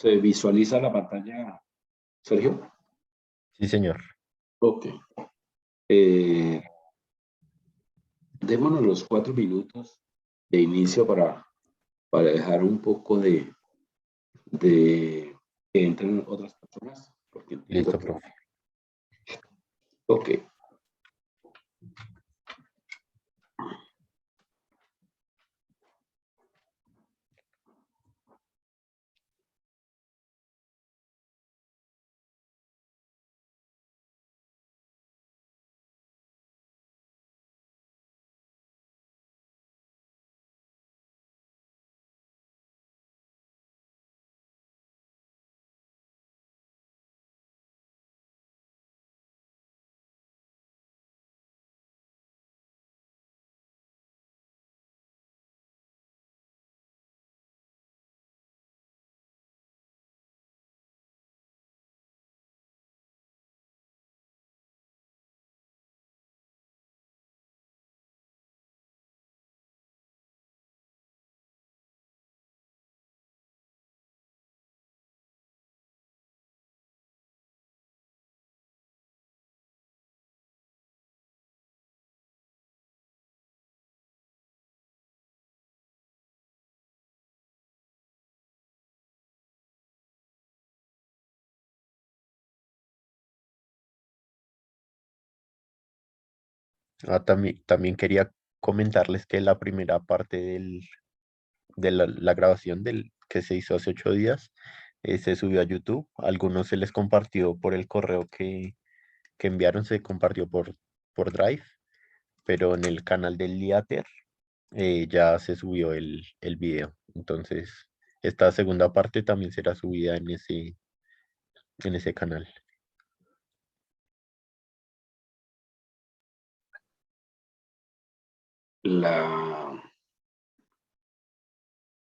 ¿Se visualiza la pantalla, Sergio? Sí, señor. Ok. Eh, Démonos los 4 minutos de inicio para dejar un poco de que entren otras personas, porque entiendo Listo, que... profe. Ok. También quería comentarles que la primera parte de la grabación que se hizo hace 8 días se subió a YouTube. A algunos se les compartió por el correo que enviaron, se compartió por Drive, pero en el canal del Liater ya se subió el video. Entonces, esta segunda parte también será subida en ese canal. La,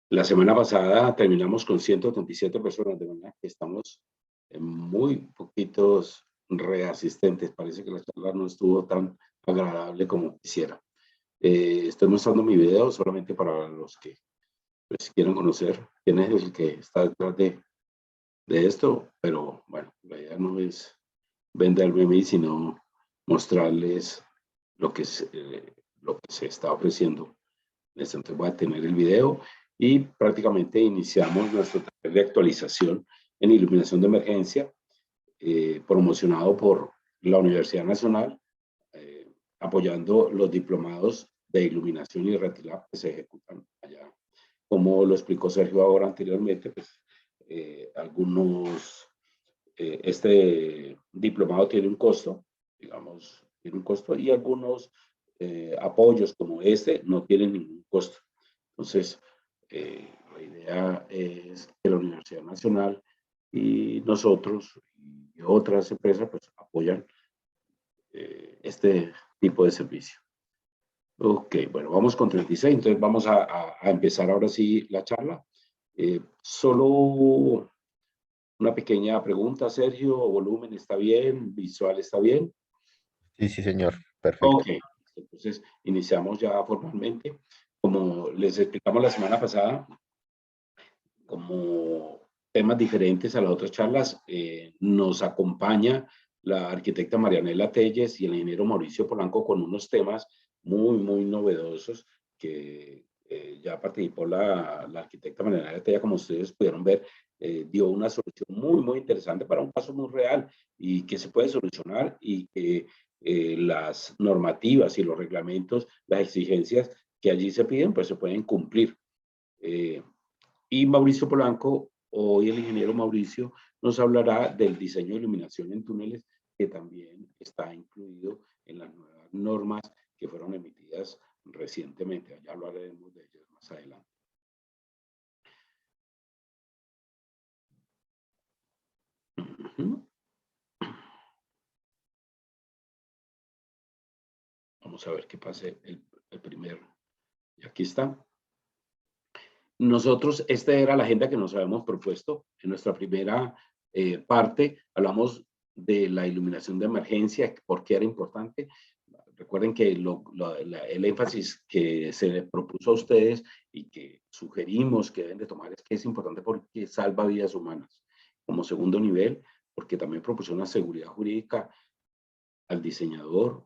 la semana pasada terminamos con 137 personas, de manera que estamos en muy poquitos reasistentes. Parece que la charla no estuvo tan agradable como quisiera. Estoy mostrando mi video solamente para los que pues, quieran conocer quién es el que está detrás de esto, pero bueno, la idea no es venderme a mí, sino mostrarles lo que se está ofreciendo. Entonces voy a tener el video y prácticamente iniciamos nuestro taller de actualización en iluminación de emergencia, promocionado por la Universidad Nacional, apoyando los diplomados de iluminación y RETILAB que se ejecutan allá. Como lo explicó Sergio ahora anteriormente, pues este diplomado tiene un costo, digamos, tiene un costo, y algunos apoyos como este no tienen ningún costo. Entonces, la idea es que la Universidad Nacional y nosotros y otras empresas pues apoyan este tipo de servicio. Ok, bueno, vamos con 36, entonces vamos a empezar ahora sí la charla. Solo una pequeña pregunta, Sergio, volumen está bien, visual está bien. Sí, sí, señor. Ok, Perfecto. entonces iniciamos ya formalmente. Como les explicamos la semana pasada, como temas diferentes a las otras charlas, nos acompaña la arquitecta Marianela Telles y el ingeniero Mauricio Polanco con unos temas muy, muy novedosos que ya participó la arquitecta Marianela Telles, como ustedes pudieron ver, dio una solución muy, muy interesante para un caso muy real y que se puede solucionar y que las normativas y los reglamentos, las exigencias que allí se piden, pues se pueden cumplir. Eh, y Mauricio Polanco, hoy el ingeniero Mauricio, nos hablará del diseño de iluminación en túneles, que también está incluido en las nuevas normas que fueron emitidas recientemente. Ya hablaremos de ellas más adelante. Vamos a ver qué pase el primero. Y aquí está. Nosotros, esta era la agenda que nos habíamos propuesto. En nuestra primera parte hablamos de la iluminación de emergencia, por qué era importante. Recuerden que el énfasis que se le propuso a ustedes y que sugerimos que deben de tomar es que es importante porque salva vidas humanas. Como segundo nivel, porque también proporciona seguridad jurídica al diseñador,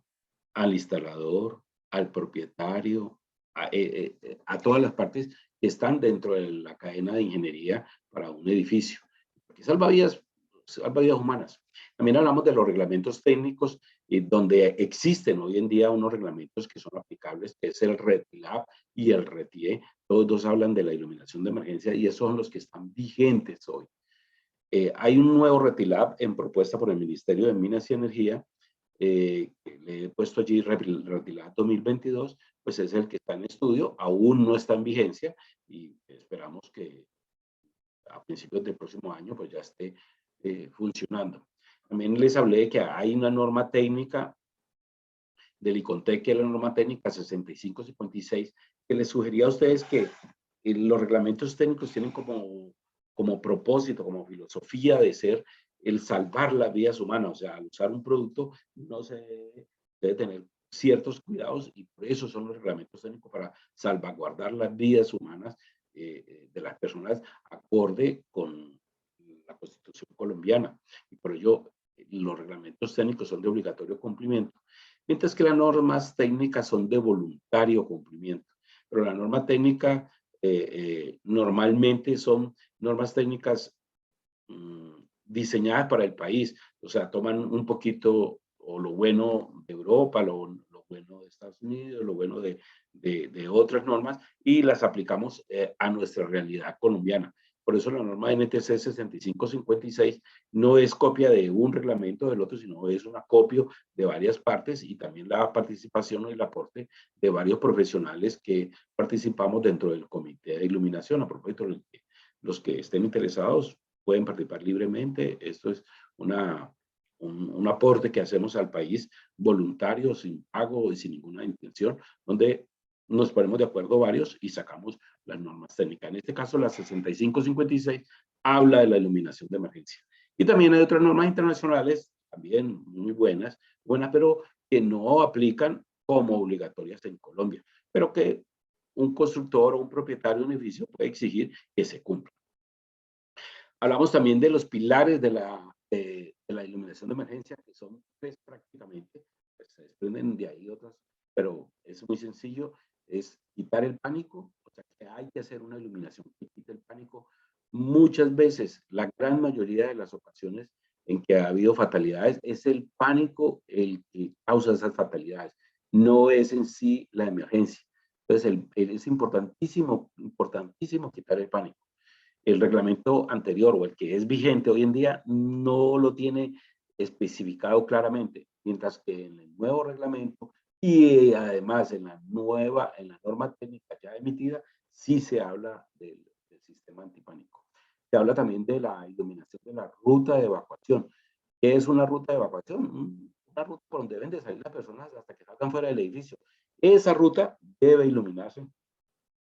al instalador, al propietario, a todas las partes que están dentro de la cadena de ingeniería para un edificio. Porque salva vidas humanas. También hablamos de los reglamentos técnicos, donde existen hoy en día unos reglamentos que son aplicables, que es el RETILAB y el RETIE. Todos dos hablan de la iluminación de emergencia y esos son los que están vigentes hoy. Hay un nuevo RETILAB en propuesta por el Ministerio de Minas y Energía, le he puesto allí RETILAB 2022, pues es el que está en estudio, aún no está en vigencia y esperamos que a principios del próximo año pues ya esté funcionando. También les hablé de que hay una norma técnica del ICONTEC, que es la norma técnica 6556, que les sugería a ustedes que los reglamentos técnicos tienen como propósito, como filosofía de ser el salvar las vidas humanas. O sea, al usar un producto no se debe tener ciertos cuidados y por eso son los reglamentos técnicos para salvaguardar las vidas humanas de las personas acorde con la Constitución colombiana. Y por ello los reglamentos técnicos son de obligatorio cumplimiento, mientras que las normas técnicas son de voluntario cumplimiento. Pero la norma técnica normalmente son normas técnicas diseñadas para el país, o sea, toman un poquito o lo bueno de Europa, lo bueno de Estados Unidos, lo bueno de otras normas y las aplicamos a nuestra realidad colombiana. Por eso la norma NTC 6556 no es copia de un reglamento del otro, sino es una copia de varias partes y también la participación y el aporte de varios profesionales que participamos dentro del comité de iluminación. A propósito, los que estén interesados pueden participar libremente. Esto es un aporte que hacemos al país voluntario, sin pago y sin ninguna intención, donde nos ponemos de acuerdo varios y sacamos las normas técnicas. En este caso, la 6556 habla de la iluminación de emergencia. Y también hay otras normas internacionales, también muy buenas, pero que no aplican como obligatorias en Colombia, pero que un constructor o un propietario de un edificio puede exigir que se cumpla. Hablamos también de los pilares de la iluminación de emergencia, que son tres prácticamente, pues se desprenden de ahí otras, pero es muy sencillo, es quitar el pánico, o sea que hay que hacer una iluminación que quite el pánico. Muchas veces, la gran mayoría de las ocasiones en que ha habido fatalidades, es el pánico el que causa esas fatalidades, no es en sí la emergencia. Entonces, es importantísimo, importantísimo quitar el pánico. El reglamento anterior o el que es vigente hoy en día no lo tiene especificado claramente, mientras que en el nuevo reglamento y además en la norma técnica ya emitida, sí se habla del sistema antipánico. Se habla también de la iluminación de la ruta de evacuación. ¿Qué es una ruta de evacuación? Una ruta por donde deben de salir las personas hasta que salgan fuera del edificio. Esa ruta debe iluminarse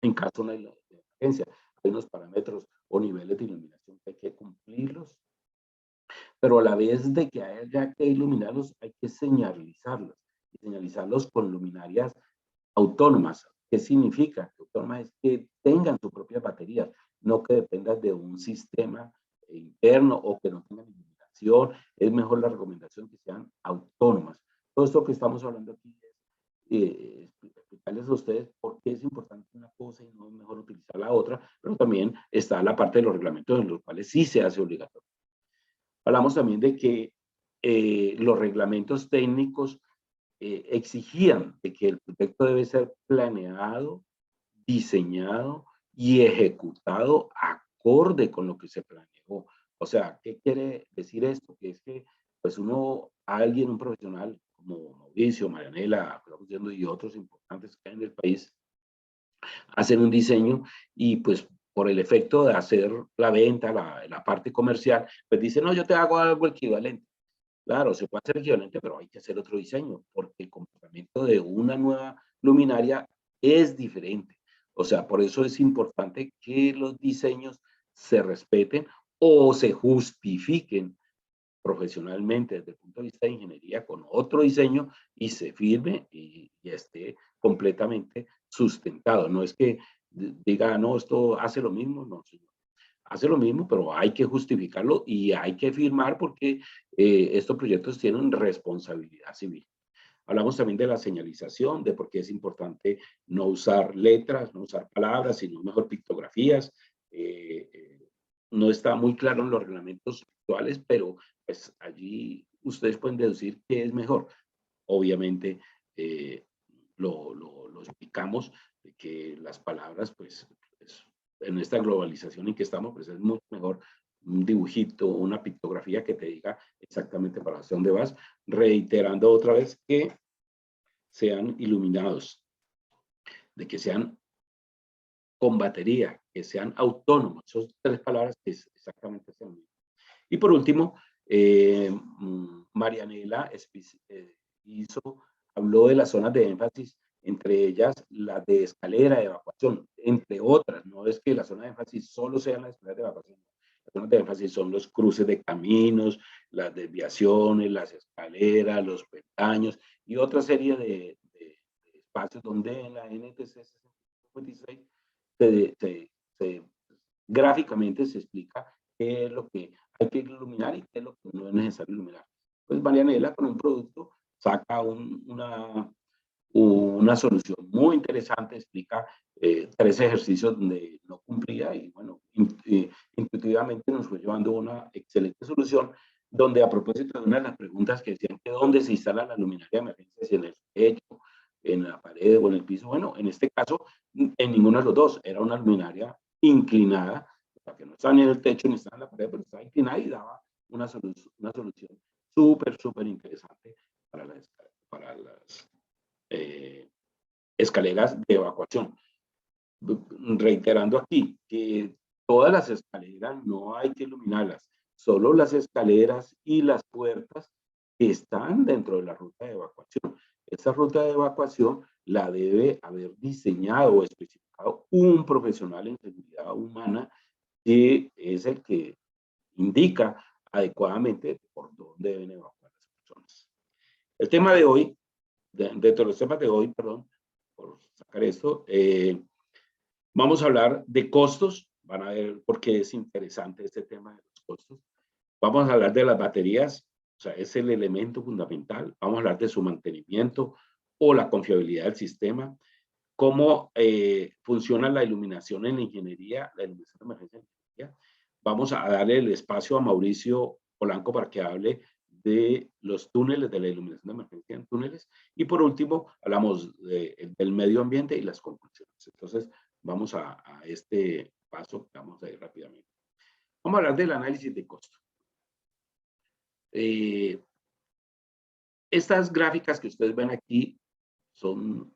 en caso de una emergencia. Hay unos parámetros o niveles de iluminación que hay que cumplirlos, pero a la vez de que haya que iluminarlos, hay que señalizarlos, y señalizarlos con luminarias autónomas. ¿Qué significa? Autónomas es que tengan sus propias baterías, no que dependan de un sistema interno o que no tengan iluminación. Es mejor la recomendación que sean autónomas. Todo esto que estamos hablando aquí es explicarles a ustedes por qué es importante una cosa y no es mejor utilizar la otra, pero también está la parte de los reglamentos en los cuales sí se hace obligatorio. Hablamos también de que los reglamentos técnicos exigían de que el proyecto debe ser planeado, diseñado y ejecutado acorde con lo que se planeó. O sea, ¿qué quiere decir esto? Que es que pues alguien, un profesional como Mauricio, Marianela, y otros importantes que hay en el país, hacen un diseño y pues por el efecto de hacer la venta, la parte comercial, pues dicen, no, yo te hago algo equivalente. Claro, se puede hacer equivalente, pero hay que hacer otro diseño, porque el comportamiento de una nueva luminaria es diferente. O sea, por eso es importante que los diseños se respeten o se justifiquen profesionalmente desde el punto de vista de ingeniería con otro diseño y se firme y esté completamente sustentado. No es que diga, no, esto hace lo mismo, no, señor. Hace lo mismo, pero hay que justificarlo y hay que firmar porque estos proyectos tienen responsabilidad civil. Hablamos también de la señalización, de por qué es importante no usar letras, no usar palabras, sino mejor pictografías. No está muy claro en los reglamentos actuales, pero pues allí ustedes pueden deducir qué es mejor. Obviamente lo explicamos, de que las palabras, pues en esta globalización en que estamos, pues es mucho mejor un dibujito, una pictografía que te diga exactamente para hacia dónde vas, reiterando otra vez que sean iluminados, de que sean con batería, que sean autónomos. Son tres palabras que es exactamente lo mismo. Y por último, Marianela habló de las zonas de énfasis, entre ellas las de escalera de evacuación, entre otras. No es que la zona de énfasis solo sean las escaleras de evacuación. Las zonas de énfasis son los cruces de caminos, las desviaciones, las escaleras, los peldaños y otra serie de espacios donde en la NTC 56 gráficamente se explica qué es lo que hay que iluminar y qué es lo que no es necesario iluminar. Pues Marianela con un producto saca una solución muy interesante, explica 3 ejercicios donde no cumplía y bueno, intuitivamente nos fue llevando una excelente solución donde a propósito de una de las preguntas que decían que dónde se instala la luminaria de emergencia, si en el techo, en la pared o en el piso. Bueno, en este caso, en ninguno de los dos, era una luminaria inclinada, para que no estaba ni en el techo ni estaba en la pared, pero estaba inclinada y daba una solución súper interesante para las escaleras de evacuación. Reiterando aquí que todas las escaleras no hay que iluminarlas, solo las escaleras y las puertas que están dentro de la ruta de evacuación. Esa ruta de evacuación la debe haber diseñado o especificado un profesional en seguridad humana que es el que indica adecuadamente por dónde deben evacuar las personas. El tema de hoy, dentro de los temas de hoy, perdón, por sacar esto, vamos a hablar de costos, van a ver por qué es interesante este tema de los costos. Vamos a hablar de las baterías, o sea, es el elemento fundamental. Vamos a hablar de su mantenimiento o la confiabilidad del sistema, cómo funciona la iluminación en la ingeniería, la iluminación de emergencia en la ingeniería. Vamos a darle el espacio a Mauricio Polanco para que hable de los túneles, de la iluminación de emergencia en túneles. Y por último, hablamos del medio ambiente y las conclusiones. Entonces, vamos a este paso, vamos a ir rápidamente. Vamos a hablar del análisis de costo. Estas gráficas que ustedes ven aquí son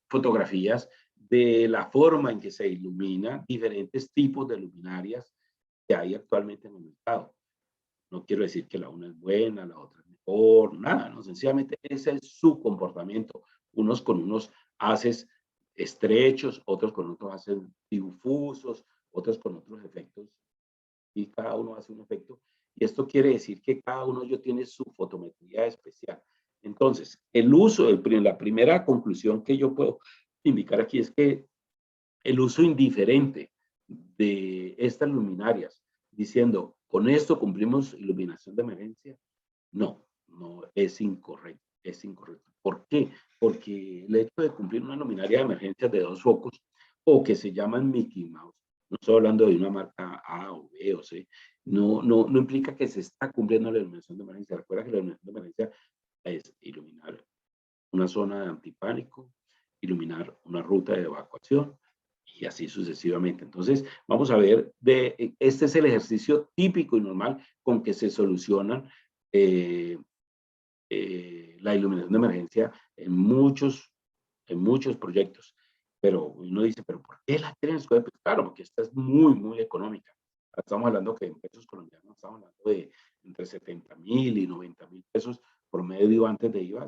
fotografías de la forma en que se iluminan diferentes tipos de luminarias que hay actualmente en el mercado. No quiero decir que la una es buena, la otra es mejor, nada, no, sencillamente ese es su comportamiento. Unos con unos haces estrechos, otros con otros haces difusos, otros con otros efectos y cada uno hace un efecto. Y esto quiere decir que cada uno de ellos tiene su fotometría especial. Entonces, el uso, la primera conclusión que yo puedo indicar aquí es que el uso indiferente de estas luminarias, diciendo, con esto cumplimos iluminación de emergencia, no, no, es incorrecto, es incorrecto. ¿Por qué? Porque el hecho de cumplir una luminaria de emergencia de 2 focos, o que se llaman Mickey Mouse, no estoy hablando de una marca A o B o C, no implica que se está cumpliendo la iluminación de emergencia. Recuerda que la iluminación de emergencia es iluminar una zona de antipánico, iluminar una ruta de evacuación y así sucesivamente. Entonces, vamos a ver, este es el ejercicio típico y normal con que se solucionan la iluminación de emergencia en muchos proyectos. Pero uno dice, ¿pero por qué la tienen? Pues claro, porque esta es muy económica. Estamos hablando que en pesos colombianos estamos hablando de entre 70.000 y 90.000 pesos por medio antes de IVA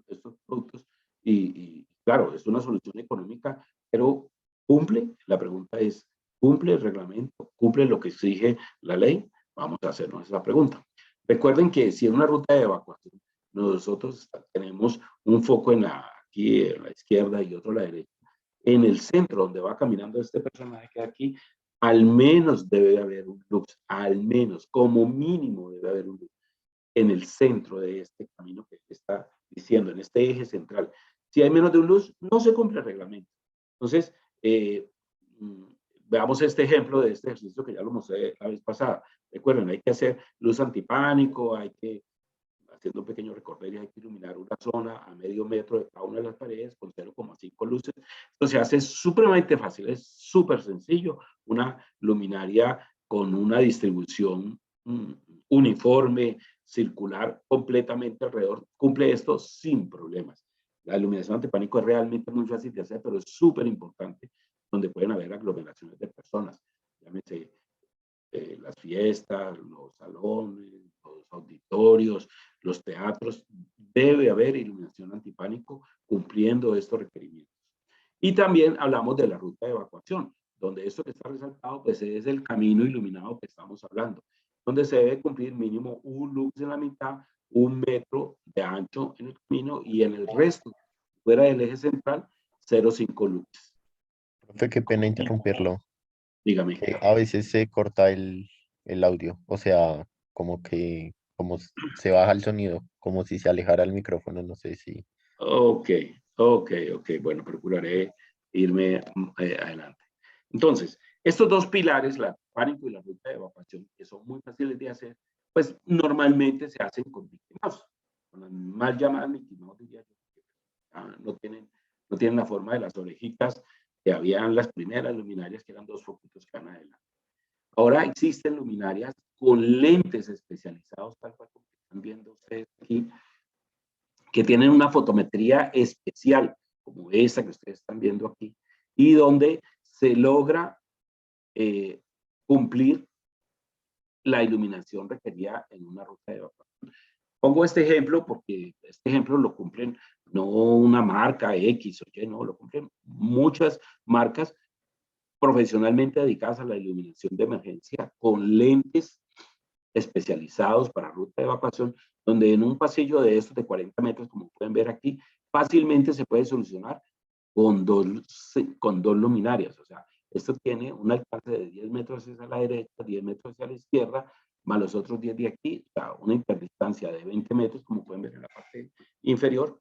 estos productos. Y claro, es una solución económica, pero ¿cumple? La pregunta es, ¿cumple el reglamento? ¿Cumple lo que exige la ley? Vamos a hacernos esa pregunta. Recuerden que si en una ruta de evacuación nosotros tenemos un foco aquí en la izquierda y otro a la derecha, en el centro donde va caminando este personaje que aquí, al menos debe haber un lux, al menos, como mínimo debe haber un lux en el centro de este camino que está diciendo, en este eje central. Si hay menos de un luz, no se cumple el reglamento. Entonces, veamos este ejemplo de este ejercicio que ya lo mostré la vez pasada. Recuerden, hay que hacer luz antipánico, hay que, haciendo un pequeño recorrido, hay que iluminar una zona a medio metro de cada una de las paredes con 0,5 luces. Esto se hace supremamente fácil, es súper sencillo. Una luminaria con una distribución uniforme, circular completamente alrededor, cumple esto sin problemas. La iluminación antipánico es realmente muy fácil de hacer, pero es súper importante, donde pueden haber aglomeraciones de personas. Llámese las fiestas, los salones, los auditorios, los teatros. Debe haber iluminación antipánico cumpliendo estos requerimientos. Y también hablamos de la ruta de evacuación, donde esto que está resaltado pues es el camino iluminado que estamos hablando, donde se debe cumplir mínimo un lux en la mitad, 1 metro de ancho en el camino y en el resto, fuera del eje central, 0,5 lux. Profe, qué pena interrumpirlo. Dígame. A veces se corta el audio, o sea, como se baja el sonido, como si se alejara el micrófono, no sé si... Ok, ok, ok. Bueno, procuraré irme adelante. Entonces, estos dos pilares, la pánico y la ruta de evacuación, que son muy fáciles de hacer, pues normalmente se hacen con Mickey Mouse, con las mal llamadas Mickey Mouse, diría yo, no tienen la forma de las orejitas que habían las primeras luminarias, que eran dos foquitos que van adelante. Ahora existen luminarias con lentes especializados, tal cual como están viendo ustedes aquí, que tienen una fotometría especial, como esa que ustedes están viendo aquí, y donde se logra cumplir la iluminación requerida en una ruta de evacuación. Pongo este ejemplo porque este ejemplo lo cumplen no una marca X o Y, no, lo cumplen muchas marcas profesionalmente dedicadas a la iluminación de emergencia con lentes especializados para ruta de evacuación, donde en un pasillo de estos de 40 metros, como pueden ver aquí, fácilmente se puede solucionar con dos luminarias. O sea, esto tiene un alcance de 10 metros hacia la derecha, 10 metros hacia la izquierda, más los otros 10 de aquí, o sea, una interdistancia de 20 metros, como pueden ver en la parte inferior.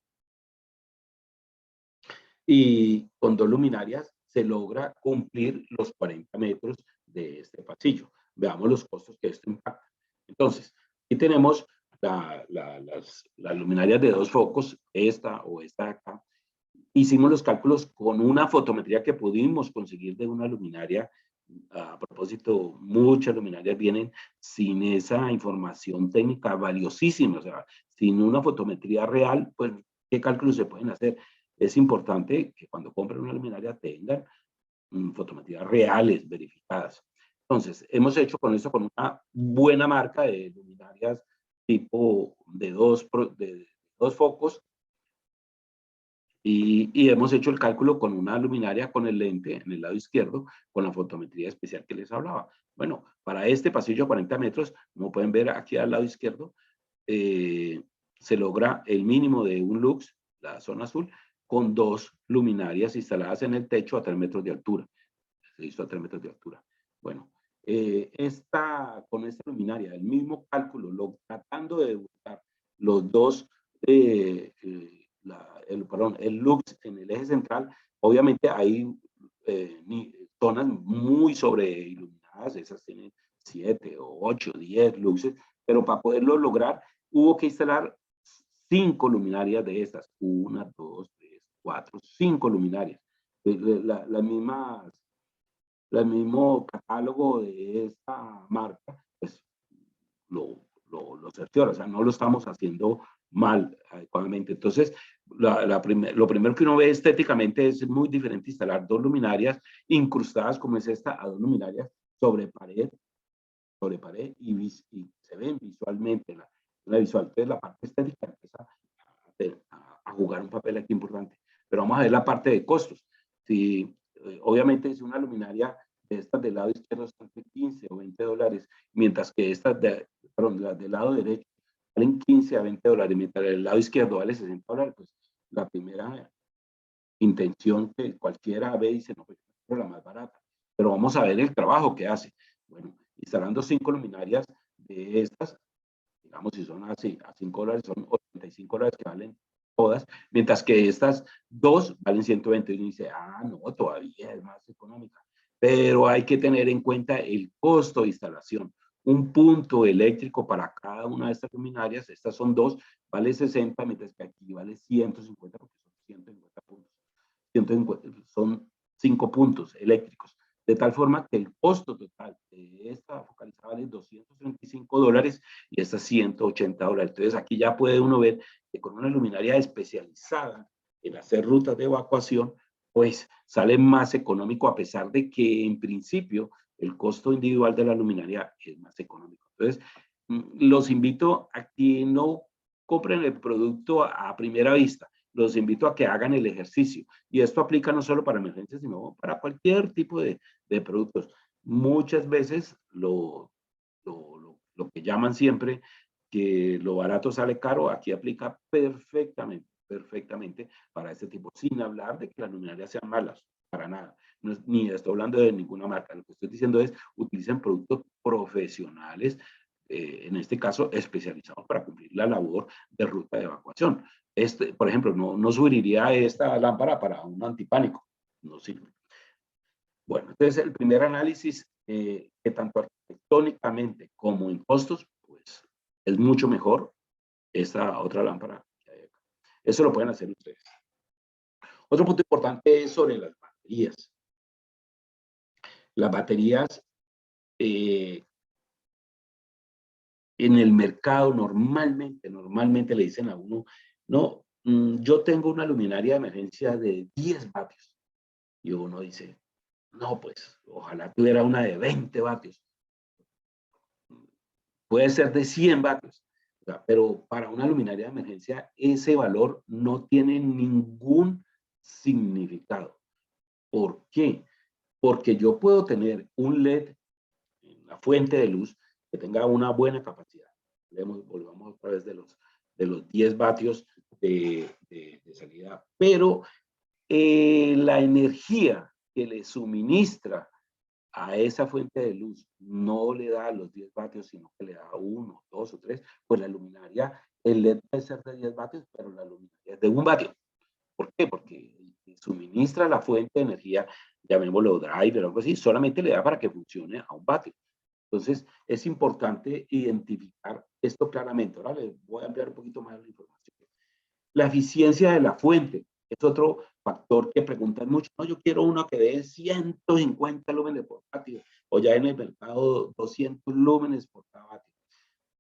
Y con dos luminarias se logra cumplir los 40 metros de este pasillo. Veamos los costos que esto impacta. Entonces, aquí tenemos las luminarias de dos focos, esta o esta de acá. Hicimos los cálculos con una fotometría que pudimos conseguir de una luminaria. A propósito, muchas luminarias vienen sin esa información técnica valiosísima, o sea, sin una fotometría real, pues, ¿qué cálculos se pueden hacer? Es importante que cuando compren una luminaria tengan fotometrías reales, verificadas. Entonces, hemos hecho con esto con una buena marca de luminarias tipo de dos focos, y hemos hecho el cálculo con una luminaria con el lente en el lado izquierdo, con la fotometría especial que les hablaba. Bueno, para este pasillo a 40 metros, como pueden ver aquí al lado izquierdo, se logra el mínimo de un lux, la zona azul, con dos luminarias instaladas en el techo a 3 metros de altura. Se hizo a 3 metros de altura. Bueno, con esta luminaria, el mismo cálculo, tratando de buscar los dos el lux en el eje central, obviamente hay zonas muy sobreiluminadas, esas tienen 7 o 8, 10 luxes, pero para poderlo lograr hubo que instalar 5 luminarias de estas, 1, 2, 3, 4, 5 luminarias. Las mismas el mismo catálogo de esta marca, pues lo cerciora, o sea, no lo estamos haciendo mal adecuadamente. Entonces, lo primero que uno ve estéticamente es muy diferente instalar dos luminarias incrustadas como es esta, a dos luminarias sobre pared y se ven visualmente la visual. Entonces, la parte estética empieza a jugar un papel aquí importante. Pero vamos a ver la parte de costos. Si obviamente si una luminaria de estas del lado izquierdo está entre 15 o $20, mientras que estas las del lado derecho valen 15 a 20 dólares, mientras el lado izquierdo vale 60 dólares, pues la primera intención que cualquiera ve y dice, no, pues es la más barata. Pero vamos a ver el trabajo que hace. Bueno, instalando 5 luminarias de estas, digamos, si son así, a 5 dólares, son 85 dólares que valen todas, mientras que estas dos valen 120. Y uno dice, ah, no, todavía es más económica. Pero hay que tener en cuenta el costo de instalación. Un punto eléctrico para cada una de estas luminarias, estas son dos, vale 60, mientras que aquí vale 150, porque son 150 puntos. 150, son 5 puntos eléctricos. De tal forma que el costo total de esta focalizada vale 235 dólares y esta 180 dólares. Entonces aquí ya puede uno ver que con una luminaria especializada en hacer rutas de evacuación, pues sale más económico, a pesar de que en principio el costo individual de la luminaria es más económico. Entonces, los invito a que no compren el producto a primera vista. Los invito a que hagan el ejercicio. Y esto aplica no solo para emergencias, sino para cualquier tipo de productos. Muchas veces lo que llaman siempre que lo barato sale caro, aquí aplica perfectamente, perfectamente para este tipo, sin hablar de que las luminarias sean malas, para nada. No es, ni estoy hablando de ninguna marca, lo que estoy diciendo es utilicen productos profesionales, en este caso especializados para cumplir la labor de ruta de evacuación. Por ejemplo, no subiría esta lámpara para un antipánico, no sirve. Bueno, entonces el primer análisis, que tanto arquitectónicamente como en costos, pues es mucho mejor esta otra lámpara que hay acá. Eso lo pueden hacer ustedes. Otro punto importante es sobre las baterías. Las baterías en el mercado normalmente le dicen a uno, no, yo tengo una luminaria de emergencia de 10 vatios. Y uno dice, no, pues ojalá tuviera una de 20 vatios. Puede ser de 100 vatios. O sea, pero para una luminaria de emergencia ese valor no tiene ningún significado. ¿Por qué? Porque yo puedo tener un LED en la fuente de luz que tenga una buena capacidad. Volvamos otra vez de los 10 vatios de salida, pero la energía que le suministra a esa fuente de luz no le da los 10 vatios, sino que le da 1, 2 o 3, pues la luminaria, el LED puede ser de 10 vatios, pero la luminaria es de 1 vatio. ¿Por qué? Porque suministra la fuente de energía, llamémoslo driver o algo así, solamente le da para que funcione a 1 vatio. Entonces, es importante identificar esto claramente. Ahora les voy a ampliar un poquito más la información. La eficiencia de la fuente es otro factor que preguntan mucho. No, yo quiero uno que dé 150 lúmenes por vatio, o ya en el mercado 200 lúmenes por cada vatio.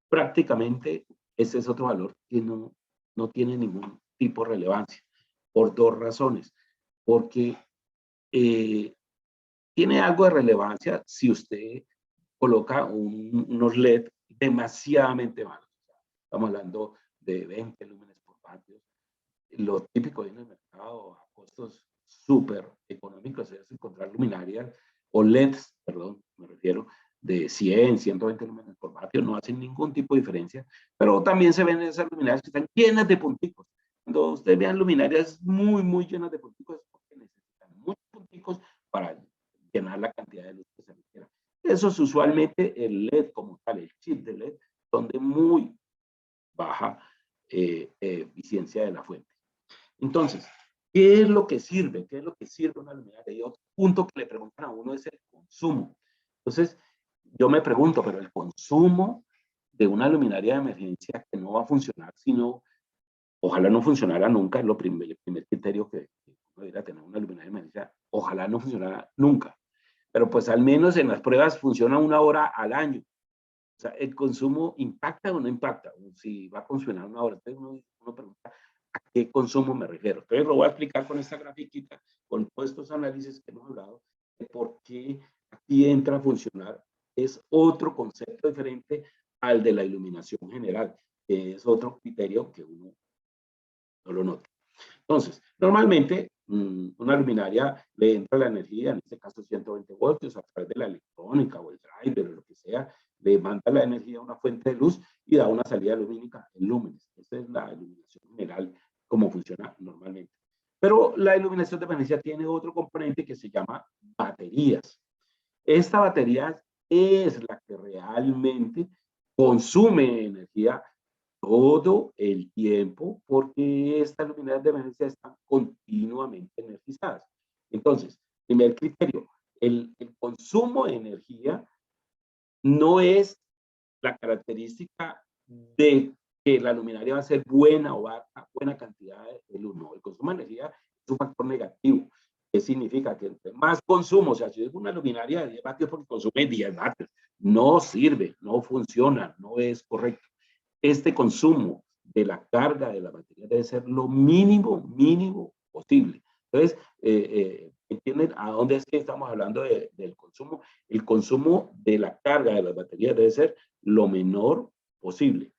Prácticamente ese es otro valor que no tiene ningún tipo de relevancia, por dos razones. Porque tiene algo de relevancia si usted coloca unos LED demasiadamente malos. Estamos hablando de 20 lúmenes por vatio. Lo típico en el mercado a costos súper económicos es encontrar luminarias o LEDs, perdón, me refiero, de 100, 120 lúmenes por vatio, no hacen ningún tipo de diferencia, pero también se ven esas luminarias que están llenas de punticos. Cuando ustedes vean luminarias muy llenas de punticos, es porque necesitan muchos punticos para llenar la cantidad de luz que se requiera. Esos usualmente el LED como tal, el chip de LED, son de muy baja eficiencia de la fuente. Entonces, ¿qué es lo que sirve? ¿Qué es lo que sirve una luminaria? Y otro punto que le preguntan a uno es el consumo. Entonces, yo me pregunto, pero el consumo de una luminaria de emergencia que no va a funcionar, sino, ojalá no funcionara nunca, es el primer criterio que uno debería tener una luminaria de emergencia, ojalá no funcionara nunca. Pero pues al menos en las pruebas funciona 1 hora al año. O sea, ¿el consumo impacta o no impacta? Si va a funcionar 1 hora. Entonces uno pregunta, ¿a qué consumo me refiero? Entonces lo voy a explicar con esta grafiquita, con todos estos análisis que hemos hablado, de por qué aquí entra a funcionar. Es otro concepto diferente al de la iluminación general, que es otro criterio que uno no lo nota. Entonces, normalmente una luminaria le entra la energía, en este caso 120 voltios, a través de la electrónica o el driver o lo que sea, le manda la energía a una fuente de luz y da una salida lumínica en lúmenes. Esa es la iluminación general, como funciona normalmente. Pero la iluminación de emergencia tiene otro componente que se llama baterías. Esta batería es la que realmente consume energía todo el tiempo porque estas luminarias de emergencia están continuamente energizadas. Entonces, primer criterio, el consumo de energía no es la característica de que la luminaria va a ser buena o va a buena cantidad de luz. No, el consumo de energía es un factor negativo. ¿Qué significa? Que entre más consumo, o sea, si es una luminaria de 10 vatios porque consume 10 vatios, no sirve, no funciona, no es correcto. Este consumo de la carga de la batería debe ser lo mínimo posible. Entonces, ¿entienden a dónde es que estamos hablando del consumo? El consumo de la carga de las baterías debe ser lo menor posible.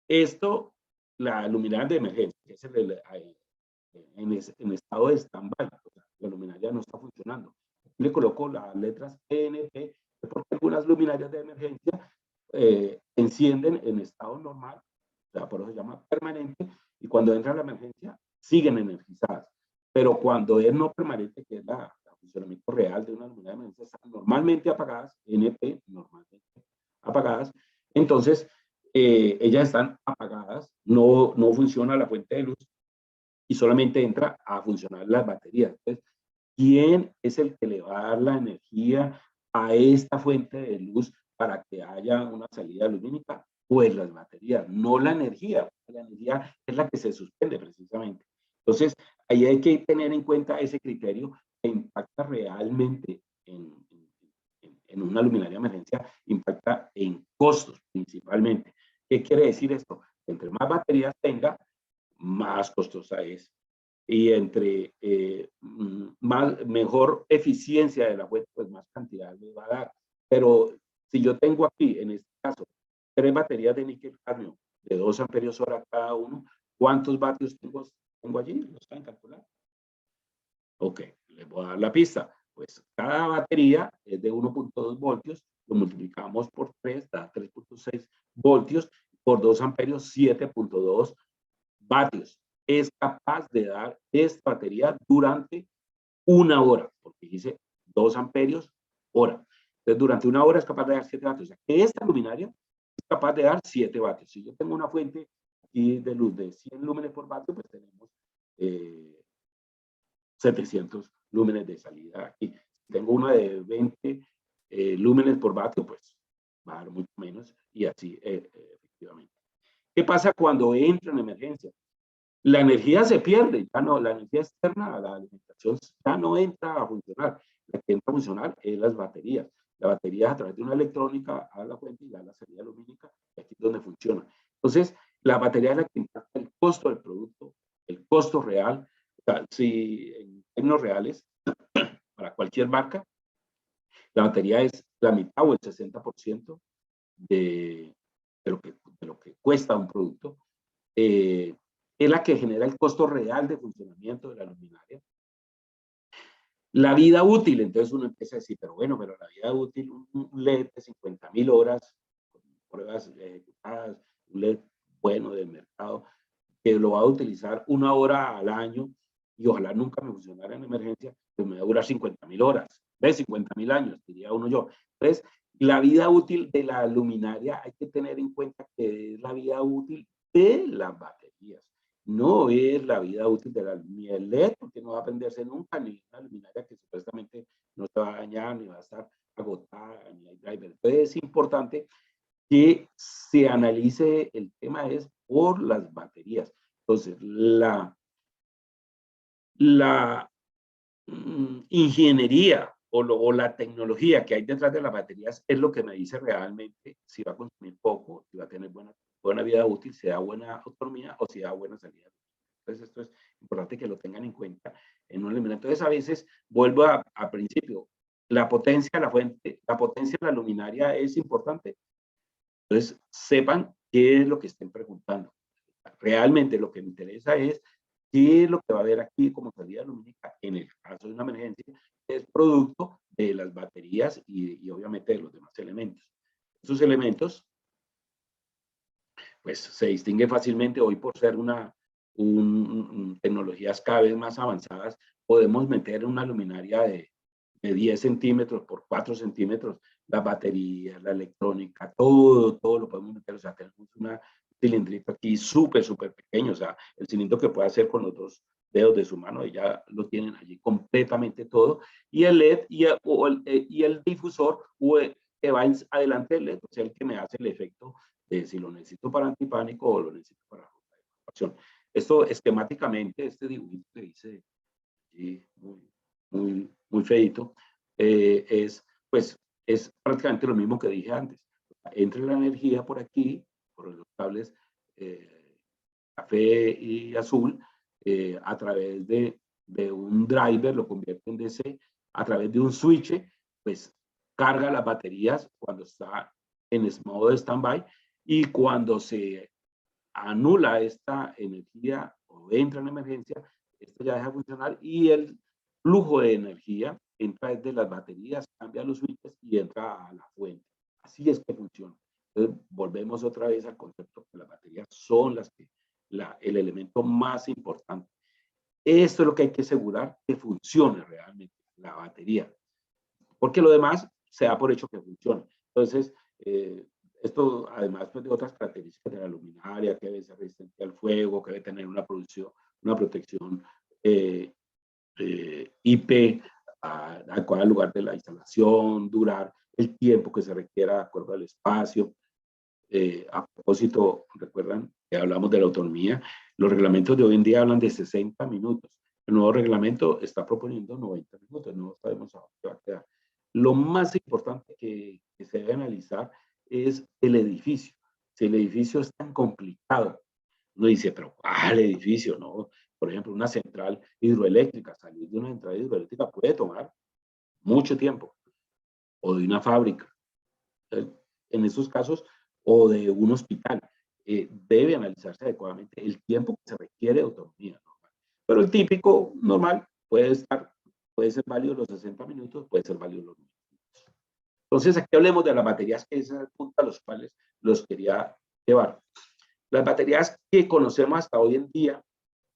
Esto, la luminaria de emergencia, que es en estado de stand-by, o sea, la luminaria no está funcionando. Aquí le coloco las letras PNP, porque algunas luminarias de emergencia encienden en estado normal, o sea, por eso se llama permanente, y cuando entra la emergencia siguen energizadas. Pero cuando es no permanente, que es el funcionamiento real de una luminaria de emergencia, están normalmente apagadas, NP, normalmente apagadas, entonces ellas están apagadas, no funciona la fuente de luz y solamente entra a funcionar las baterías. Entonces, ¿quién es el que le va a dar la energía a esta fuente de luz para que haya una salida lumínica? Pues las baterías, no la energía. La energía es la que se suspende precisamente. Entonces, ahí hay que tener en cuenta ese criterio que impacta realmente en una luminaria de emergencia, impacta en costos principalmente. ¿Qué quiere decir esto? Entre más baterías tenga, más costosa es. Y entre mejor eficiencia de la fuente, pues más cantidad le va a dar. Pero si yo tengo aquí, en este caso, 3 baterías de níquel cadmio de 2 amperios hora cada uno, ¿cuántos vatios tengo allí? ¿Lo saben calcular? Ok, les voy a dar la pista. Pues cada batería es de 1.2 voltios, lo multiplicamos por 3, da 3.6 voltios, por 2 amperios, 7.2 vatios. Es capaz de dar esta batería durante una hora, porque dice 2 amperios hora. Entonces, durante una hora es capaz de dar 7 vatios. O sea, que esta luminaria es capaz de dar 7 vatios. Si yo tengo una fuente aquí de luz de 100 lúmenes por vatio, pues tenemos 700 lúmenes de salida aquí. Si tengo una de 20 lúmenes por vatio, pues va a dar mucho menos y así efectivamente. ¿Qué pasa cuando entra en emergencia? La energía se pierde, ya no, la energía externa a la alimentación ya no entra a funcionar. La que entra a funcionar es las baterías. La batería a través de una electrónica a la fuente y da la salida lumínica, y aquí es donde funciona. Entonces, la batería es la que impacta el costo del producto, el costo real. O sea, si en términos reales, para cualquier marca, la batería es la mitad o el 60% de, de lo que cuesta un producto. Es la que genera el costo real de funcionamiento de la luminaria. La vida útil, entonces uno empieza a decir, pero bueno, pero la vida útil, un LED de 50.000 horas, con pruebas ejecutadas, un LED bueno del mercado, que lo va a utilizar una hora al año y ojalá nunca me funcionara en emergencia, pues me va a durar 50.000 horas, de 50.000 años, diría uno yo. Entonces, la vida útil de la luminaria hay que tener en cuenta que es la vida útil de las baterías. No es la vida útil de ni el LED, porque no va a prenderse nunca, ni una luminaria que supuestamente no se va a dañar, ni va a estar agotada, ni hay driver. Entonces es importante que se analice el tema es por las baterías. Entonces, la ingeniería o la tecnología que hay detrás de las baterías es lo que me dice realmente si va a consumir poco, si va a tener buena vida útil, si da buena autonomía o si da buena salida. Entonces, esto es importante que lo tengan en cuenta en un elemento. Entonces, a veces, vuelvo a principio, la potencia de la fuente, la potencia de la luminaria es importante. Entonces, sepan qué es lo que estén preguntando. Realmente lo que me interesa es qué es lo que va a haber aquí como salida lumínica en el caso de una emergencia, que es producto de las baterías y obviamente de los demás elementos. Esos elementos pues se distingue fácilmente hoy por ser tecnologías cada vez más avanzadas. Podemos meter una luminaria de 10 centímetros por 4 centímetros, las baterías, la electrónica, todo lo podemos meter. O sea, tenemos un cilindrito aquí súper pequeño. O sea, el cilindro que puede hacer con los dos dedos de su mano, ya lo tienen allí completamente todo. Y el LED y el difusor que va adelante del LED, o sea, el que me hace el efecto de si lo necesito para antipánico o lo necesito para acción. Esto esquemáticamente, este dibujito que hice muy feito, pues es prácticamente lo mismo que dije antes. Entra la energía por aquí, por los cables café y azul, a través de un driver, lo convierte en DC, a través de un switch, pues carga las baterías cuando está en modo de standby, y cuando se anula esta energía o entra en emergencia, esto ya deja de funcionar y el flujo de energía entra desde las baterías, cambia los switches y entra a la fuente. Así es que funciona. Entonces, volvemos otra vez al concepto que las baterías son el elemento más importante. Esto es lo que hay que asegurar que funcione realmente, la batería. Porque lo demás se da por hecho que funciona. Entonces, esto, además pues, de otras características de la luminaria, que debe ser resistente al fuego, que debe tener una protección IP adecuada al lugar de la instalación, durar el tiempo que se requiera de acuerdo al espacio. A propósito, recuerdan que hablamos de la autonomía, los reglamentos de hoy en día hablan de 60 minutos. El nuevo reglamento está proponiendo 90 minutos, no sabemos a dónde va a quedar. Lo más importante que se debe analizar es el edificio. Si el edificio es tan complicado, uno dice, pero ¿cuál edificio? No, por ejemplo, una central hidroeléctrica, salir de una central hidroeléctrica puede tomar mucho tiempo, o de una fábrica. En esos casos, o de un hospital, debe analizarse adecuadamente el tiempo que se requiere de autonomía normal. Pero el típico normal puede ser válido los 60 minutos, puede ser válido los 90 minutos. Entonces, aquí hablemos de las baterías, que es el punto a los cuales los quería llevar. Las baterías que conocemos hasta hoy en día,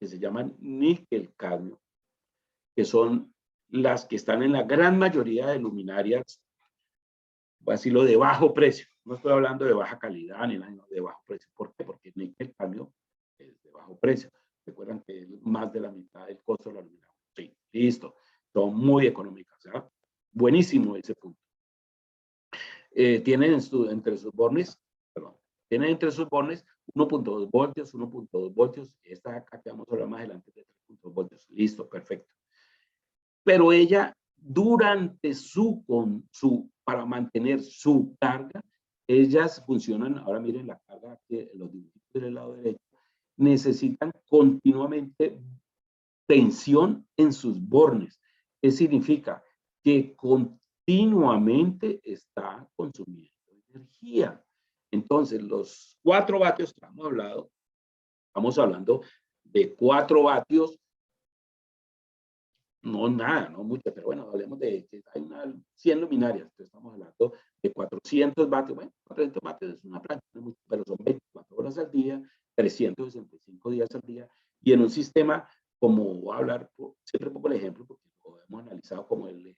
que se llaman níquel-cadmio, que son las que están en la gran mayoría de luminarias, voy a decirlo, de bajo precio. No estoy hablando de baja calidad ni nada, de bajo precio. ¿Por qué? Porque el níquel-cadmio es de bajo precio. Recuerdan que es más de la mitad del costo de la luminaria. Sí, listo. Son muy económicas. ¿Ya? Buenísimo ese punto. Tienen entre sus bornes, tienen entre sus bornes 1.2 voltios, 1.2 voltios. Esta acá que vamos a hablar más adelante de 3.2 voltios. Listo, perfecto. Pero ella, durante para mantener su carga, ellas funcionan, ahora miren la carga que los dibujitos del lado derecho, necesitan continuamente tensión en sus bornes. ¿Qué significa? Que continuamente está consumiendo energía. Entonces, los 4 vatios que estamos hablando de 4 vatios, no nada, no mucho, pero bueno, hablemos de que hay 100 luminarias, entonces estamos hablando de 400 vatios. Bueno, 400 vatios es una plancha, no mucho, pero son 24 horas al día, 365 días al día, y en un sistema, como voy a hablar, siempre pongo el ejemplo, porque lo hemos analizado como el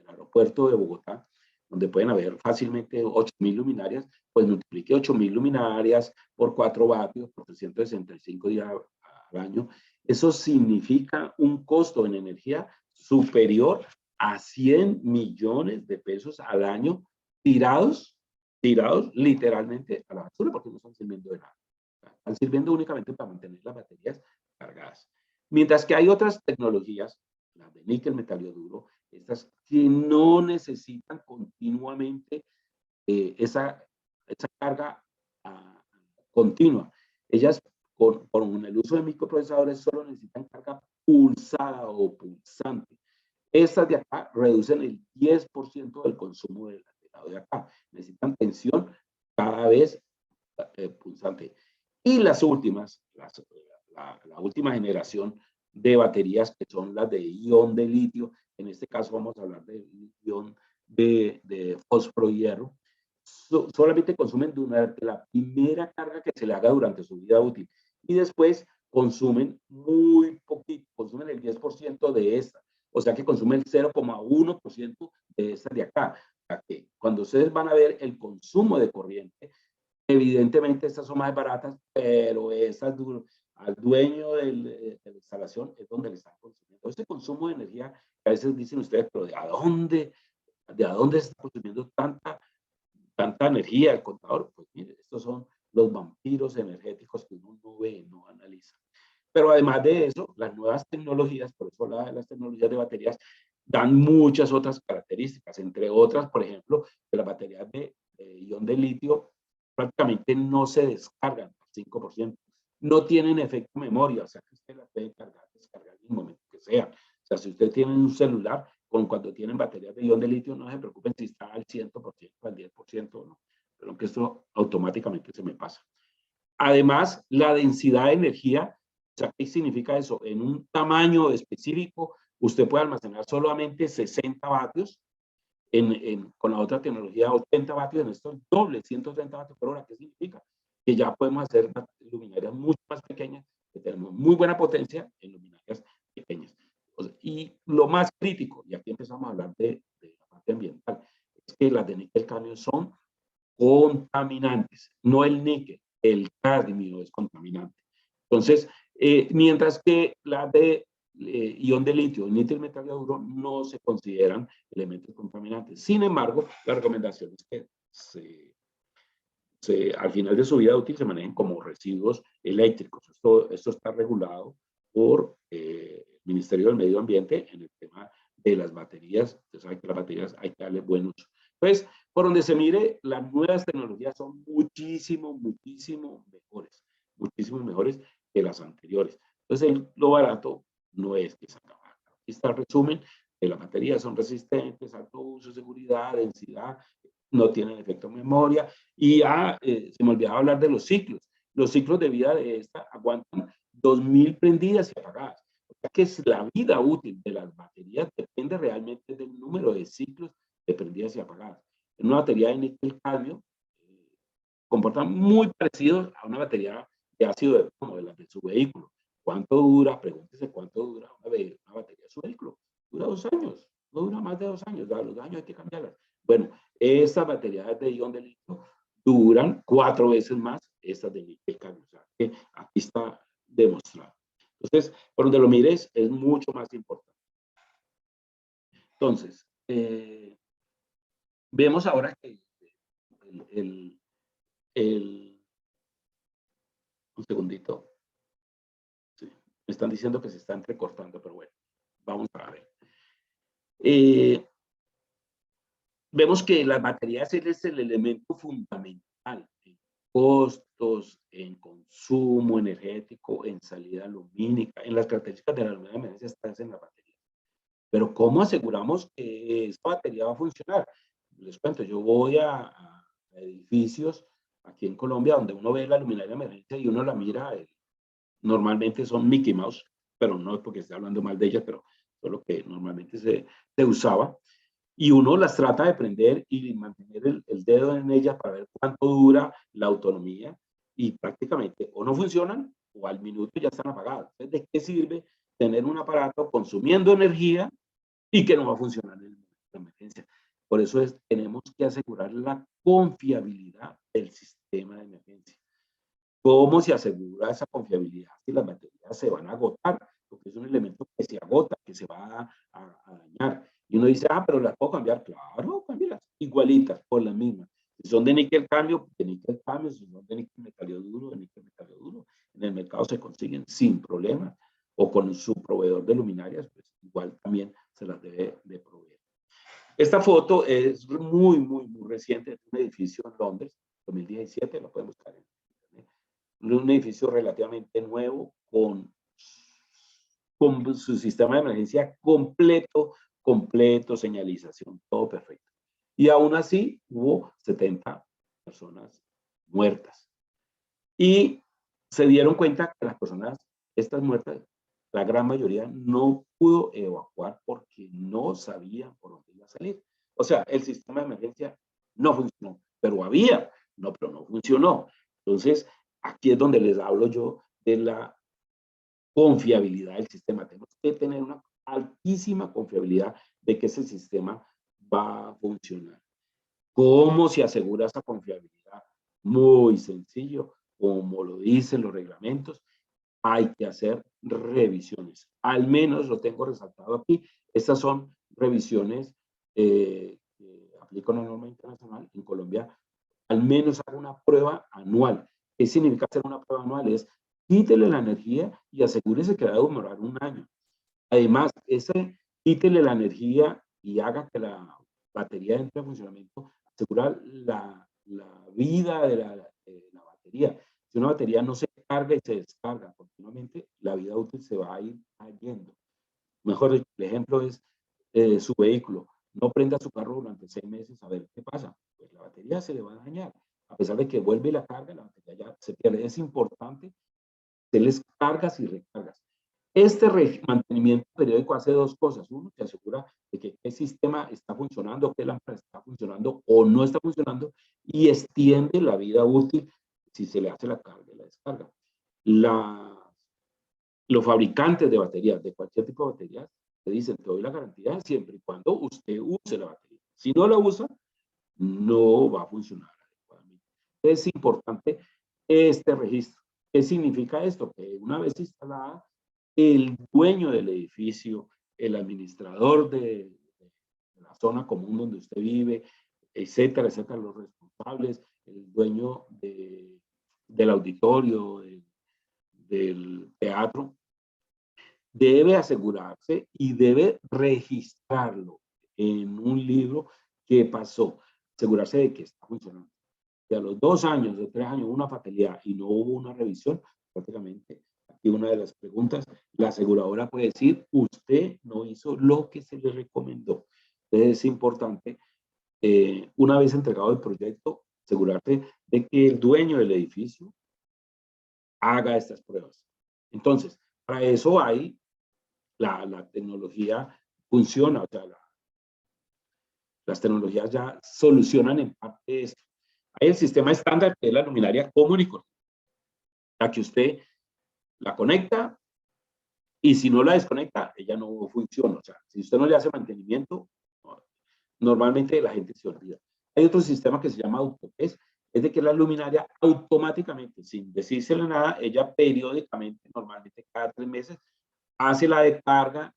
aeropuerto de Bogotá, donde pueden haber fácilmente 8.000 luminarias, pues multiplique 8.000 luminarias por 4 vatios, por 365 días al año. Eso significa un costo en energía superior a 100 millones de pesos al año tirados literalmente a la basura, porque no están sirviendo de nada. Están sirviendo únicamente para mantener las baterías cargadas. Mientras que hay otras tecnologías, las de níquel metalio duro, estas que no necesitan continuamente esa carga continua. Ellas, con el uso de microprocesadores, solo necesitan carga pulsada o pulsante. Estas de acá reducen el 10% del consumo del lado de acá. Necesitan tensión cada vez pulsante. Y las últimas, la última generación de baterías, que son las de ion de litio, en este caso vamos a hablar de ion de fósforo y hierro, solamente consumen durante la primera carga que se le haga durante su vida útil. Y después consumen muy poquito, consumen el 10% de esta. O sea que consumen el 0,1% de esta de acá. O sea que cuando ustedes van a ver el consumo de corriente, evidentemente estas son más baratas, pero estas al dueño de la instalación es donde le están consumiendo. Este consumo de energía, a veces dicen ustedes, pero ¿de dónde está consumiendo tanta energía el contador? Pues mire, estos son los vampiros energéticos que uno no ve, no analiza. Pero además de eso, las nuevas tecnologías, por eso las tecnologías de baterías, dan muchas otras características, entre otras, por ejemplo, que las baterías de ion de litio prácticamente no se descargan al 5%, no tienen efecto memoria, o sea que usted la puede cargar, descargar en el momento que sea. O sea, si usted tiene un celular, cuando tienen baterías de ion de litio, no se preocupen si está al 100%, al 10% o no, pero que esto automáticamente se me pasa. Además, la densidad de energía, o sea, ¿qué significa eso? En un tamaño específico, usted puede almacenar solamente 60 vatios, con la otra tecnología 80 vatios, en esto es doble, 130 vatios por hora. ¿Qué significa? Que ya podemos hacer luminarias mucho más pequeñas, que tenemos muy buena potencia en luminarias pequeñas. Y lo más crítico, y aquí empezamos a hablar de la parte ambiental, es que las de níquel cadmio son contaminantes, no el níquel, el cadmio es contaminante. Entonces, mientras que las de ion de litio, níquel, metal hidruro, no se consideran elementos contaminantes. Sin embargo, la recomendación es que al final de su vida útil se manejen como residuos eléctricos. Esto está regulado por el Ministerio del Medio Ambiente en el tema de las baterías. Usted sabe que las baterías hay que darle buen uso. Pues, por donde se mire, las nuevas tecnologías son muchísimo mejores que las anteriores. Entonces, lo barato no es que se acaba. Aquí está el resumen de las baterías, son resistentes, alto uso, seguridad, densidad, no tienen efecto memoria. Y se me olvidaba hablar de los ciclos. Los ciclos de vida de esta aguantan 2000 prendidas y apagadas. O sea que la vida útil de las baterías depende realmente del número de ciclos de prendidas y apagadas. En una batería de níquel cadmio comportan muy parecidos a una batería de ácido como de las de su vehículo. ¿Cuánto dura? Pregúntese cuánto dura una batería de su vehículo. Dura 2 años, no dura más de 2 años. A los 2 años hay que cambiarlas. Bueno, estas baterías de ion de litio duran 4 veces más estas de níquel cadmio. O sea, que aquí está demostrado. Entonces, por donde lo mires, es mucho más importante. Entonces, vemos ahora que un segundito. Sí, me están diciendo que se está entrecortando, pero bueno, vamos a ver. Vemos que las baterías es el elemento fundamental en costos, en consumo energético, en salida lumínica, en las características de la luminaria de emergencia están en la batería. Pero ¿cómo aseguramos que esta batería va a funcionar? Les cuento, yo voy a edificios aquí en Colombia donde uno ve la luminaria de emergencia y uno la mira, normalmente son Mickey Mouse, pero no es porque esté hablando mal de ellas, pero es lo que normalmente se usaba. Y uno las trata de prender y mantener el dedo en ellas para ver cuánto dura la autonomía y prácticamente o no funcionan o al minuto ya están apagadas. Entonces, ¿de qué sirve tener un aparato consumiendo energía y que no va a funcionar en la emergencia? Por eso tenemos que asegurar la confiabilidad del sistema de emergencia. ¿Cómo se asegura esa confiabilidad si las baterías se van a agotar? Porque es un elemento que se agota, que se va a dañar. Y uno dice, pero las puedo cambiar. Claro, cámbialas. Igualitas, por las mismas. Si son de níquel cadmio, de níquel cadmio. Si son de níquel metalio duro, de níquel metalio duro. En el mercado se consiguen sin problema. O con su proveedor de luminarias, pues igual también se las debe de proveer. Esta foto es muy reciente. Es un edificio en Londres, 2017, lo pueden buscar en un edificio relativamente nuevo con su sistema de emergencia completo, señalización, todo perfecto. Y aún así hubo 70 personas muertas. Y se dieron cuenta que las personas, estas muertas, la gran mayoría no pudo evacuar porque no sabían por dónde iba a salir. O sea, el sistema de emergencia no funcionó. pero había, no, pero no funcionó. Entonces, aquí es donde les hablo yo de la confiabilidad del sistema. Tenemos que tener una altísima confiabilidad de que ese sistema va a funcionar. ¿Cómo se asegura esa confiabilidad? Muy sencillo, como lo dicen los reglamentos, hay que hacer revisiones. Al menos lo tengo resaltado aquí. Estas son revisiones que aplican una norma internacional. En Colombia, al menos haga una prueba anual. ¿Qué significa hacer una prueba anual? Es quítele la energía y asegúrese que va a demorar un año. Además, quítele la energía y haga que la batería entre en funcionamiento, asegurar la vida de la batería. Si una batería no se carga y se descarga continuamente, la vida útil se va a ir cayendo. Mejor el ejemplo es su vehículo. No prenda su carro durante 6 meses a ver qué pasa. Pues la batería se le va a dañar. A pesar de que vuelve la carga, la batería ya se pierde. Es importante hacerles cargas y recargas. Este mantenimiento periódico hace dos cosas. Uno, se asegura de que el sistema está funcionando, que la lámpara está funcionando o no está funcionando y extiende la vida útil si se le hace la carga y la descarga. Los fabricantes de baterías, de cualquier tipo de baterías, te dicen, te doy la garantía siempre y cuando usted use la batería. Si no la usa, no va a funcionar adecuadamente. Es importante este registro. ¿Qué significa esto? Que una vez instalada, el dueño del edificio, el administrador de la zona común donde usted vive, etcétera, etcétera, los responsables, el dueño del auditorio, del teatro, debe asegurarse y debe registrarlo en un libro que pasó, asegurarse de que está funcionando. Si a los 2 años, de 3 años, una fatalidad y no hubo una revisión, prácticamente, aquí una de las preguntas, la aseguradora puede decir, usted no hizo lo que se le recomendó. Entonces es importante, una vez entregado el proyecto, asegurarse de que el dueño del edificio haga estas pruebas. Entonces, para eso hay la tecnología funciona, o sea, las tecnologías ya solucionan en parte esto. Hay el sistema estándar que es la luminaria común y corriente, la que usted la conecta y si no la desconecta, ella no funciona. O sea, si usted no le hace mantenimiento, normalmente la gente se olvida. Hay otro sistema que se llama autotest, es de que la luminaria automáticamente, sin decírsele nada, ella periódicamente, normalmente cada 3 meses, hace la descarga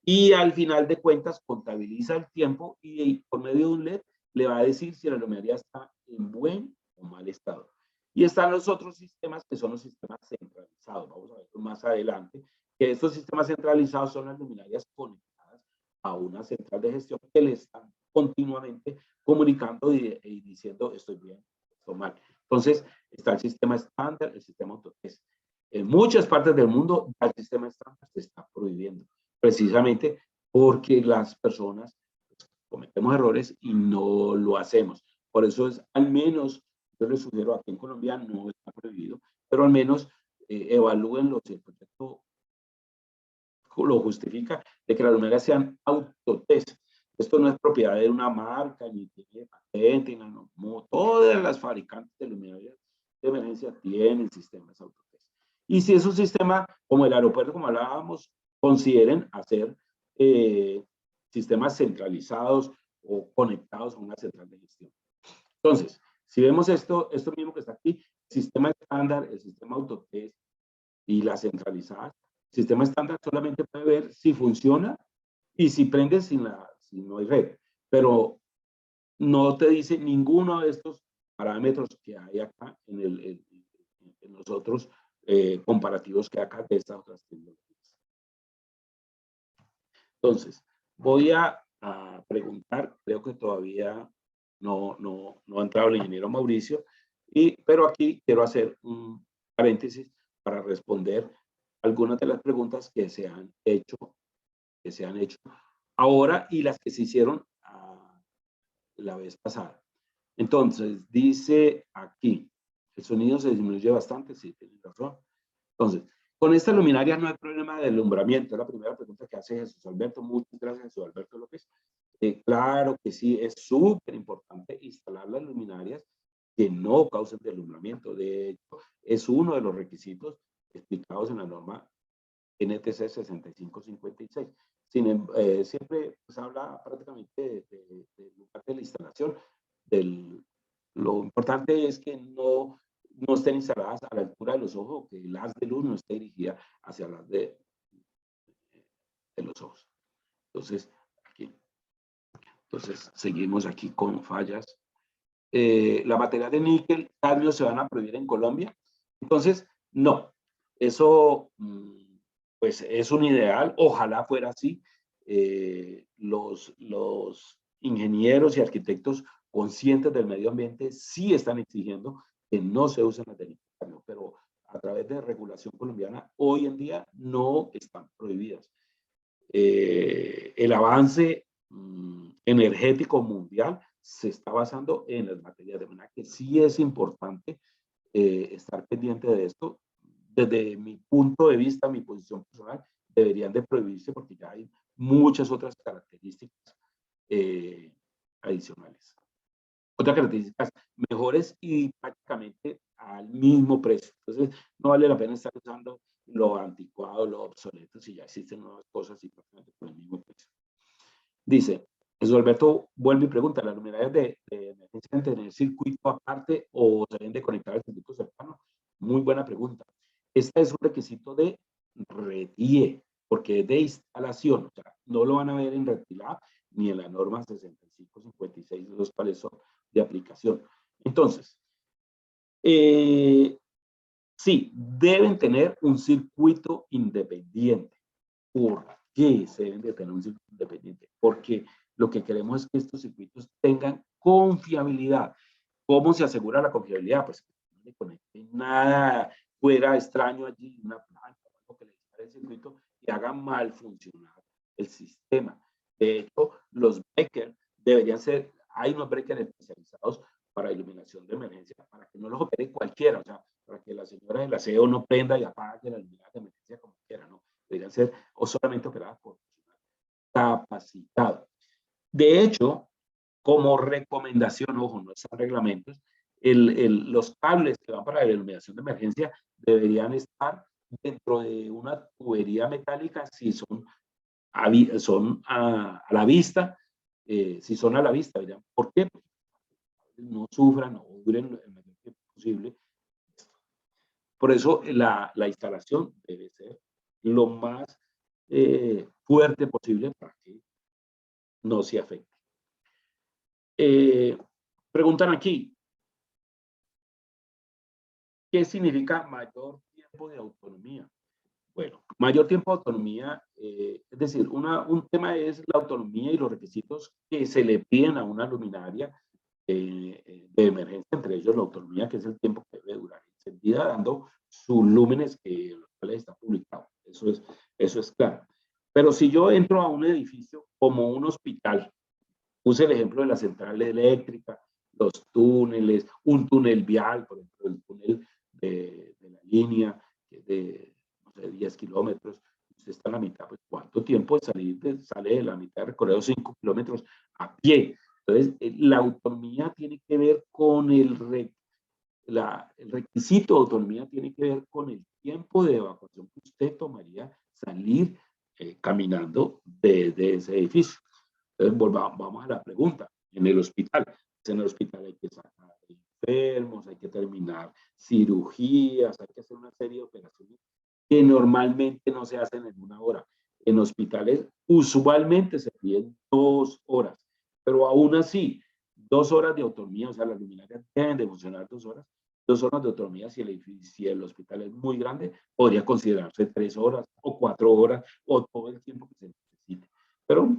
y al final de cuentas contabiliza el tiempo y por medio de un LED le va a decir si la luminaria está en buen o mal estado. Y están los otros sistemas que son los sistemas centralizados. Vamos a ver más adelante que estos sistemas centralizados son las luminarias conectadas a una central de gestión que le están continuamente comunicando y diciendo estoy bien, estoy mal. Entonces está el sistema estándar, el sistema autotest. En muchas partes del mundo el sistema estándar se está prohibiendo, precisamente porque las personas cometemos errores y no lo hacemos. Por eso es, al menos, yo les sugiero, aquí en Colombia no está prohibido, pero al menos evalúenlo si el proyecto lo justifica, de que las luminarias sean autotest. Esto no es propiedad de una marca, ni tiene patente, no, todas las fabricantes de luminarias de emergencia tienen sistemas autotest. Y si es un sistema como el aeropuerto, como hablábamos, consideren hacer sistemas centralizados o conectados a una central de gestión. Entonces, si vemos esto mismo que está aquí, el sistema estándar, el sistema autotest y la centralizada, el sistema estándar solamente puede ver si funciona y si prende si no hay red, pero no te dice ninguno de estos parámetros que hay acá en los otros comparativos que hay acá de estas otras tecnologías. Entonces, voy a preguntar, creo que todavía no ha entrado el ingeniero Mauricio, pero aquí quiero hacer un paréntesis para responder algunas de las preguntas que se han hecho ahora y las que se hicieron la vez pasada. Entonces, dice aquí, el sonido se disminuye bastante, sí, tiene razón. Entonces, con esta luminaria no hay problema de alumbramiento. Es la primera pregunta que hace Jesús Alberto. Muchas gracias, Jesús Alberto López. Claro que sí, es súper importante instalar las luminarias que no causen deslumbramiento. De hecho, es uno de los requisitos explicados en la norma NTC 6556. Siempre pues, habla prácticamente de la instalación. Lo importante es que no estén instaladas a la altura de los ojos, que el haz de luz no esté dirigida hacia las de los ojos. Entonces, seguimos aquí con fallas. La batería de níquel, cadmio se van a prohibir en Colombia. Entonces, no, eso pues es un ideal, ojalá fuera así. Los ingenieros y arquitectos conscientes del medio ambiente sí están exigiendo que no se usen las de níquel, pero a través de regulación colombiana hoy en día no están prohibidas. El avance energético mundial se está basando en las materias de manera que sí es importante estar pendiente de esto. Desde mi punto de vista, mi posición personal, deberían de prohibirse porque ya hay muchas otras características adicionales. Otras características mejores y prácticamente al mismo precio. Entonces, no vale la pena estar usando lo anticuado, lo obsoleto, si ya existen nuevas cosas y prácticamente por el mismo precio. Dice, Jesús Alberto vuelve y pregunta, ¿las luminarias de emergencia deben tener circuito aparte o se deben de conectar al circuito cercano? Muy buena pregunta. Este es un requisito de RETIE, porque es de instalación, o sea, no lo van a ver en RETILAB ni en la norma 6556, los cuales son de aplicación. Entonces, sí, deben tener un circuito independiente. ¿Por qué se deben de tener un circuito independiente? Porque lo que queremos es que estos circuitos tengan confiabilidad. ¿Cómo se asegura la confiabilidad? Pues que no le conecten nada fuera extraño allí, una planta o algo que le dispare el circuito y haga mal funcionar el sistema. De hecho, los breakers deberían ser, hay unos breakers especializados para iluminación de emergencia, para que no los opere cualquiera, o sea, para que la señora del aseo no prenda y apague la luminaria de emergencia como quiera, ¿no? Deberían ser o solamente operadas por personal capacitado. De hecho, como recomendación, ojo, no están reglamentos, los cables que van para la iluminación de emergencia deberían estar dentro de una tubería metálica si son a la vista, si son a la vista, ¿verdad? ¿Por qué? Porque no sufran o duren el mayor tiempo posible. Por eso la instalación debe ser lo más fuerte posible para que no se afecte. Preguntan aquí, ¿qué significa mayor tiempo de autonomía? Bueno, mayor tiempo de autonomía, es decir, un tema es la autonomía y los requisitos que se le piden a una luminaria de emergencia, entre ellos la autonomía, que es el tiempo que debe durar encendida, dando sus lúmenes que los cuales está publicado. Eso es claro. Pero si yo entro a un edificio como un hospital, puse el ejemplo de la central eléctrica, los túneles, un túnel vial, por ejemplo, el túnel de la línea de, no sé, 10 kilómetros, usted está a la mitad, pues ¿cuánto tiempo sale de la mitad de recorrido 5 kilómetros a pie? Entonces, la autonomía tiene que ver con el requisito de autonomía tiene que ver con el tiempo de evacuación que usted tomaría salir caminando de ese edificio. Entonces, vamos a la pregunta. En el hospital hay que sacar enfermos, hay que terminar cirugías, hay que hacer una serie de operaciones que normalmente no se hacen en una hora. En hospitales usualmente se piden 2 horas, pero aún así, 2 horas de autonomía, o sea, las luminarias deben de funcionar 2 horas, 2 horas de autonomía si el hospital es muy grande, podría considerarse 3 horas o 4 horas o todo el tiempo que se necesite. Pero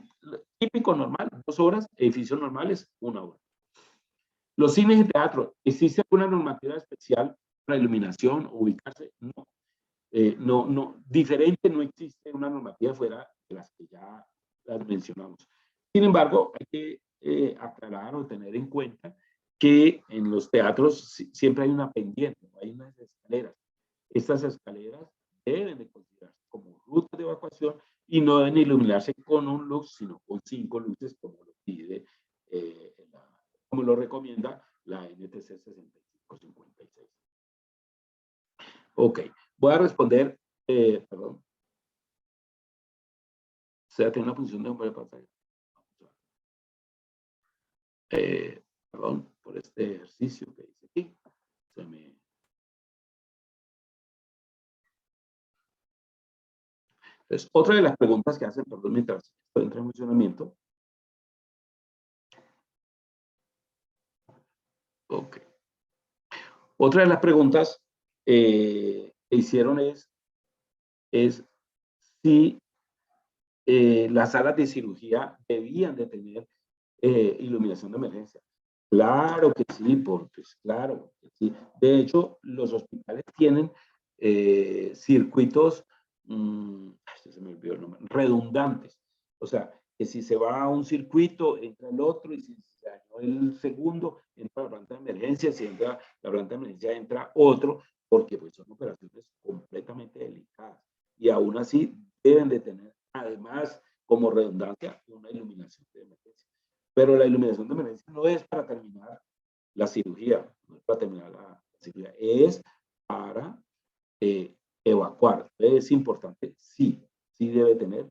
típico normal, 2 horas, edificios normales, 1 hora. Los cines y teatros, ¿existe alguna normativa especial para iluminación o ubicarse? No. Diferente no existe una normativa fuera de las que ya las mencionamos. Sin embargo, hay que aclarar o tener en cuenta que en los teatros siempre hay una pendiente, hay unas escaleras. Estas escaleras deben de considerarse como rutas de evacuación y no deben iluminarse con un lux, sino con 5 luces, como lo como lo recomienda la NTC 6556. Ok, voy a responder, perdón. Se tiene una función de nombre de pantalla. Perdón por este ejercicio que hice aquí. Entonces, otra de las preguntas que hacen, perdón, mientras estoy en funcionamiento. Ok. Otra de las preguntas que hicieron es si las salas de cirugía debían de tener iluminación de emergencia. Claro que sí, pues claro que sí. De hecho, los hospitales tienen circuitos, se me olvidó el nombre, redundantes. O sea, que si se va a un circuito, entra el otro, y si se dañó el segundo, entra la planta de emergencia, si entra la planta de emergencia, entra otro, porque pues son operaciones completamente delicadas. Y aún así deben de tener, además, como redundancia, una iluminación de emergencia. Pero la iluminación de emergencia no es para terminar la cirugía, no es para terminar la cirugía, es para evacuar. Es importante, sí debe tener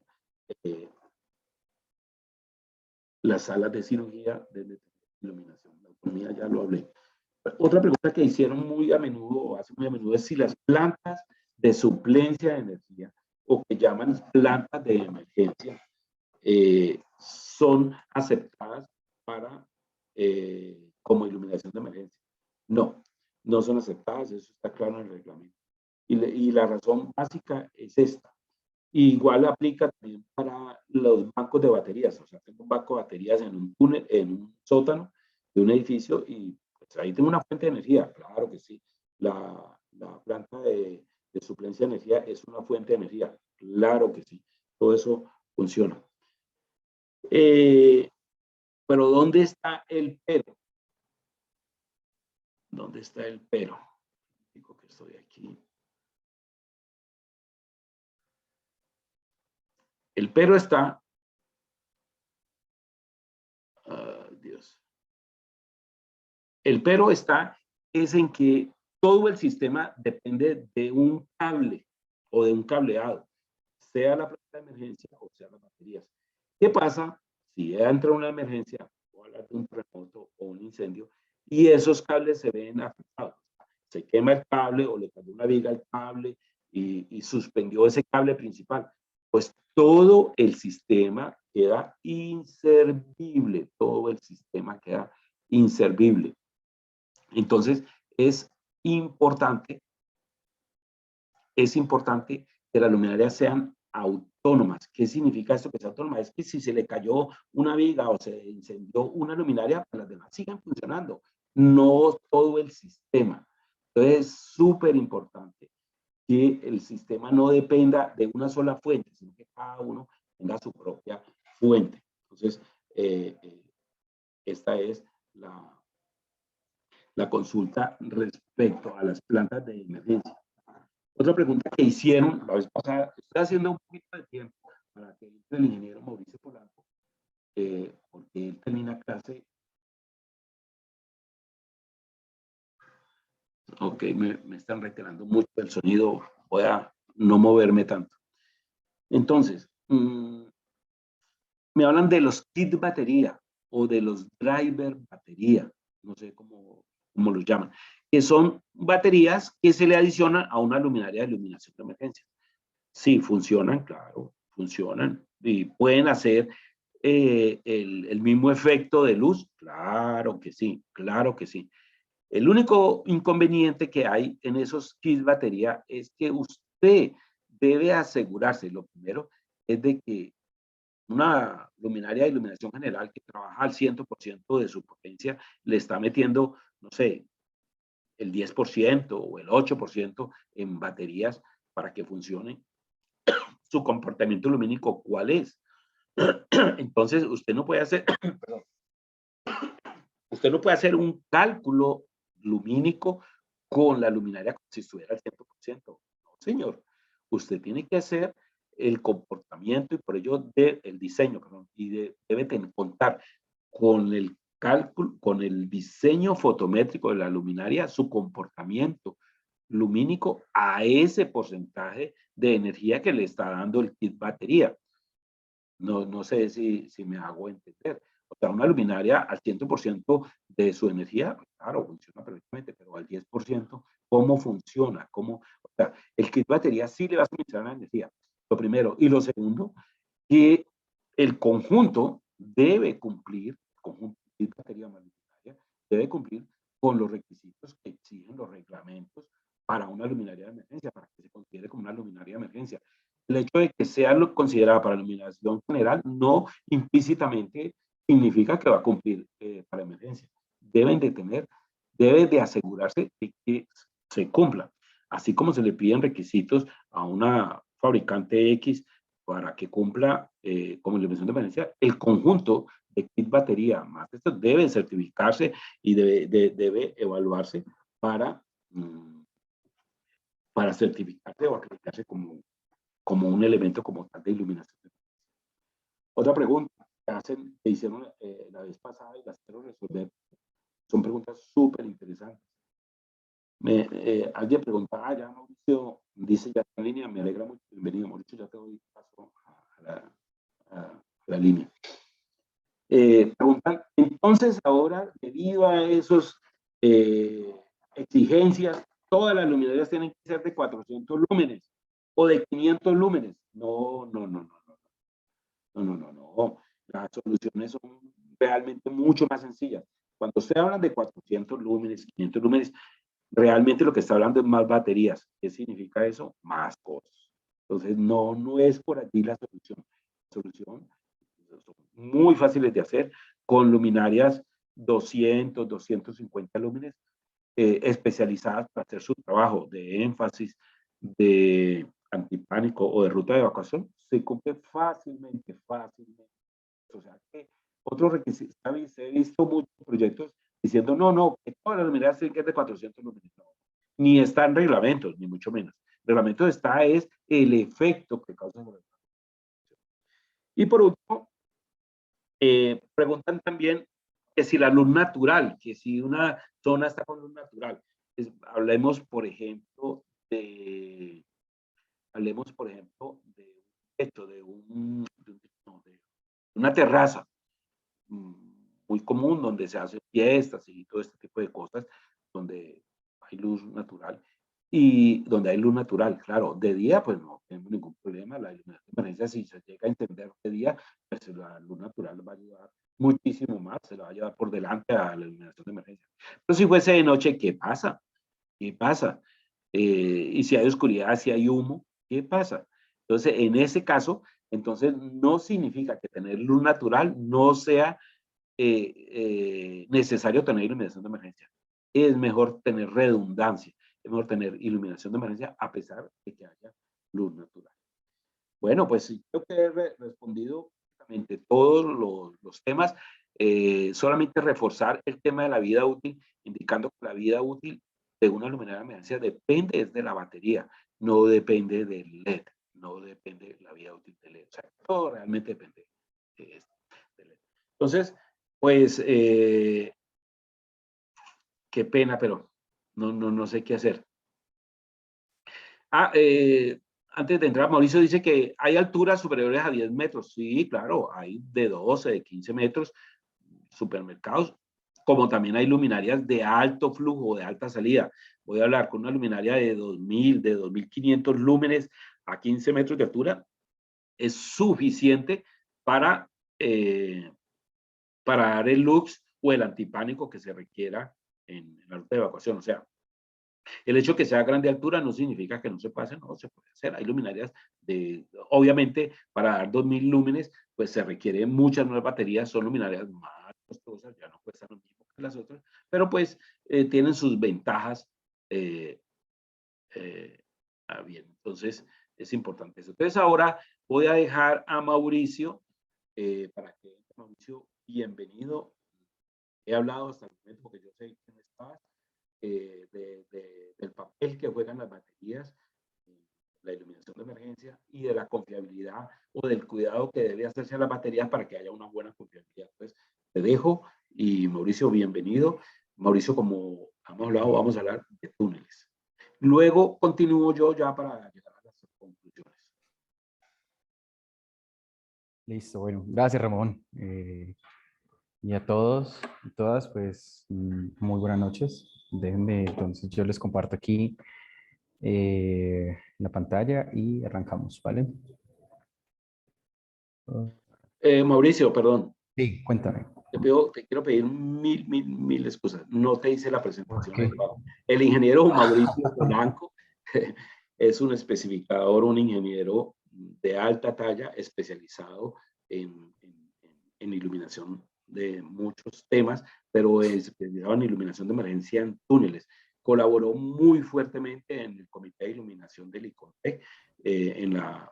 las salas de cirugía de iluminación. La autonomía ya lo hablé. Otra pregunta que hicieron muy a menudo, o hace muy a menudo, es si las plantas de suplencia de energía, o que llaman plantas de emergencia, son aceptadas para como iluminación de emergencia. No, no son aceptadas, eso está claro en el reglamento. Y la razón básica es esta. Igual aplica también para los bancos de baterías. O sea, tengo un banco de baterías en un túnel, en un sótano de un edificio, y pues ahí tengo una fuente de energía. Claro que sí. La planta de suplencia de energía es una fuente de energía. Claro que sí. Todo eso funciona. Pero ¿dónde está el pero? ¿Dónde está el pero? Digo que estoy aquí. El pero está... Dios. El pero está es en que todo el sistema depende de un cable o de un cableado, sea la planta de emergencia o sea las baterías. ¿Qué pasa si entra una emergencia o hablar de un terremoto o un incendio y esos cables se ven afectados? Se quema el cable o le cayó una viga al cable y suspendió ese cable principal. Pues todo el sistema queda inservible, todo el sistema queda inservible. Entonces, es importante que las luminarias sean autónomas. ¿Qué significa esto que sea autónoma? Es que si se le cayó una viga o se incendió una luminaria, pues las demás sigan funcionando, no todo el sistema. Entonces, es súper importante que el sistema no dependa de una sola fuente, sino que cada uno tenga su propia fuente. Entonces, esta es la consulta respecto a las plantas de emergencia. Otra pregunta que hicieron la vez pasada, estoy haciendo un poquito de tiempo para que entre el ingeniero Mauricio Polanco, porque él termina clase. Ok, me están reiterando mucho el sonido, voy a no moverme tanto. Entonces, me hablan de los kit batería o de los driver batería, no sé cómo los llaman, que son baterías que se le adicionan a una luminaria de iluminación de emergencia. Sí, funcionan, claro, funcionan y pueden hacer el mismo efecto de luz, claro que sí, claro que sí. El único inconveniente que hay en esos kits batería es que usted debe asegurarse, lo primero es de que una luminaria de iluminación general que trabaja al 100% de su potencia le está metiendo, no sé, el 10% o el 8% en baterías para que funcione. Su comportamiento lumínico, ¿cuál es? Entonces, usted no puede hacer, perdón, usted no puede hacer un cálculo lumínico con la luminaria como si estuviera al 100%. No, señor. Usted tiene que hacer el comportamiento y por ello el diseño, perdón, y debe contar con cálculo, con el diseño fotométrico de la luminaria, su comportamiento lumínico a ese porcentaje de energía que le está dando el kit batería. No sé si me hago entender. O sea, una luminaria al 100% de su energía, claro, funciona perfectamente, pero al 10%, ¿cómo funciona? O sea, el kit batería sí le va a suministrar la energía, lo primero. Y lo segundo, que el conjunto debe cumplir, el conjunto de batería luminaria, debe cumplir con los requisitos que exigen los reglamentos para una luminaria de emergencia, para que se considere como una luminaria de emergencia. El hecho de que sea considerada para iluminación general no implícitamente significa que va a cumplir para emergencia. Deben de asegurarse de que se cumpla. Así como se le piden requisitos a una fabricante X para que cumpla como iluminación de emergencia, el conjunto de kit batería más esto debe certificarse y debe evaluarse para, para certificarse o acreditarse como un elemento como tal de iluminación. Otra pregunta que hicieron la vez pasada y las quiero resolver. Son preguntas súper interesantes. Alguien pregunta, ya Mauricio, dice ya en línea, me alegra mucho, bienvenido Mauricio, ya te doy paso a la línea. Preguntan, entonces ahora, debido a esos exigencias, todas las luminarias tienen que ser de 400 lúmenes o de 500 lúmenes. No. Las soluciones son realmente mucho más sencillas. Cuando se habla de 400 lúmenes, 500 lúmenes, realmente lo que está hablando es más baterías. ¿Qué significa eso? Más costos. Entonces, no es por allí la solución. La solución son muy fáciles de hacer con luminarias 200, 250 lúmenes especializadas para hacer su trabajo de énfasis, de antipánico o de ruta de evacuación, se cumple fácilmente. O sea, que otros requisitos, he visto muchos proyectos diciendo, no, que todas las luminarias tienen que ser de 400 lúmenes. No, ni está en reglamentos, ni mucho menos. El reglamento está es el efecto que causa sobre el. Y por último, preguntan también que si la luz natural, que si una zona está con luz natural. Hablemos, por ejemplo, de esto, de una terraza muy común donde se hacen fiestas y todo este tipo de cosas, donde hay luz natural. Y donde hay luz natural, claro, de día pues no tenemos ningún problema, la iluminación de emergencia si se llega a encender de día, pues la luz natural va a ayudar muchísimo más, se la va a llevar por delante a la iluminación de emergencia. Pero si fuese de noche, ¿qué pasa? ¿Qué pasa? Y si hay oscuridad, si hay humo, ¿qué pasa? Entonces, en ese caso, entonces no significa que tener luz natural no sea necesario tener iluminación de emergencia. Es mejor tener redundancia, es mejor tener iluminación de emergencia a pesar de que haya luz natural. Bueno, pues creo que he respondido todos los temas. Solamente reforzar el tema de la vida útil, indicando que la vida útil de una luminaria de emergencia depende de la batería, no depende del LED, no depende de la vida útil del LED. O sea, todo realmente depende del LED. Entonces, pues, qué pena, pero no sé qué hacer. Antes de entrar, Mauricio dice que hay alturas superiores a 10 metros. Sí, claro, hay de 12, de 15 metros, supermercados, como también hay luminarias de alto flujo, de alta salida. Voy a hablar con una luminaria de 2000, de 2500 lúmenes a 15 metros de altura. Es suficiente para, para dar el lux o el antipánico que se requiera en la ruta de evacuación. O sea, el hecho de que sea a grande altura no significa que no se pase, no, se puede hacer. Hay luminarias obviamente, para dar 2000 lúmenes, pues se requieren muchas nuevas baterías, son luminarias más costosas, ya no cuestan lo mismo que las otras, pero pues tienen sus ventajas. Eh, bien, entonces es importante eso. Entonces ahora voy a dejar a Mauricio, para que Mauricio, bienvenido. He hablado hasta el momento porque yo sé quién estaba. Del papel que juegan las baterías, la iluminación de emergencia y de la confiabilidad o del cuidado que debe hacerse a las baterías para que haya una buena confiabilidad. Entonces, te dejo Y Mauricio, bienvenido. Mauricio, como hemos hablado, vamos a hablar de túneles. Luego continúo yo ya para llegar a las conclusiones. Listo, bueno, gracias Ramón. Y a todos y todas, pues muy buenas noches. Déjenme, entonces yo les comparto aquí la pantalla y arrancamos, ¿vale? Mauricio, perdón. Sí, cuéntame. Te quiero pedir mil excusas. No te hice la presentación Okay. adecuada. El ingeniero Mauricio Polanco es un especificador, un ingeniero de alta talla especializado en iluminación de muchos temas, pero especializado en iluminación de emergencia en túneles. Colaboró muy fuertemente en el Comité de Iluminación del ICONTEC, en la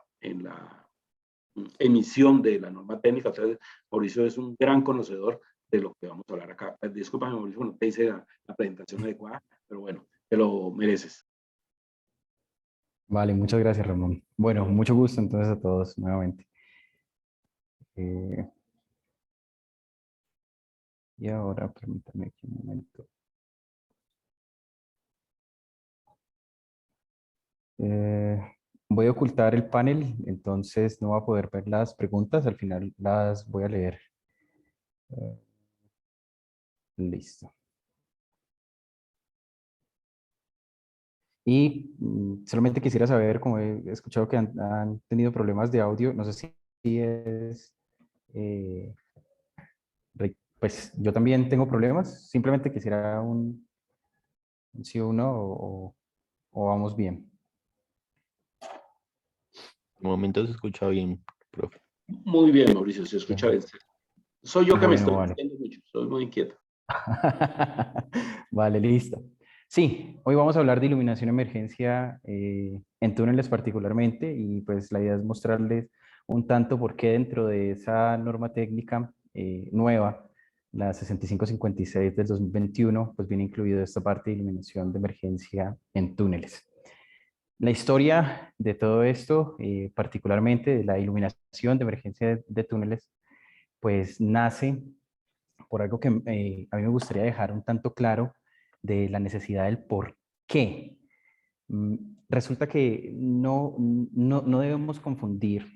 emisión de la norma técnica. Entonces, Mauricio es un gran conocedor de lo que vamos a hablar acá. Discúlpame, Mauricio, no te hice la presentación adecuada, pero bueno, te lo mereces. Vale, muchas gracias Ramón. Bueno, mucho gusto entonces a todos nuevamente. Y ahora permítanme aquí un momento. Voy a ocultar el panel, entonces no va a poder ver las preguntas. Al final las voy a leer. Listo. Y solamente quisiera saber, como he escuchado que han tenido problemas de audio, no sé si es... pues yo también tengo problemas, simplemente quisiera un sí o no o vamos bien. De momento se escucha bien, profe. Muy bien, Mauricio, se escucha bien. Soy yo que me estoy Vale. diciendo mucho, soy muy inquieto. Vale, listo. Sí, hoy vamos a hablar de iluminación de emergencia en túneles particularmente, y pues la idea es mostrarles un tanto por qué dentro de esa norma técnica nueva, la 6556 del 2021, pues viene incluido esta parte de iluminación de emergencia en túneles. La historia de todo esto, particularmente de la iluminación de emergencia de túneles, pues nace por algo que a mí me gustaría dejar un tanto claro, de la necesidad del por qué. Resulta que no debemos confundir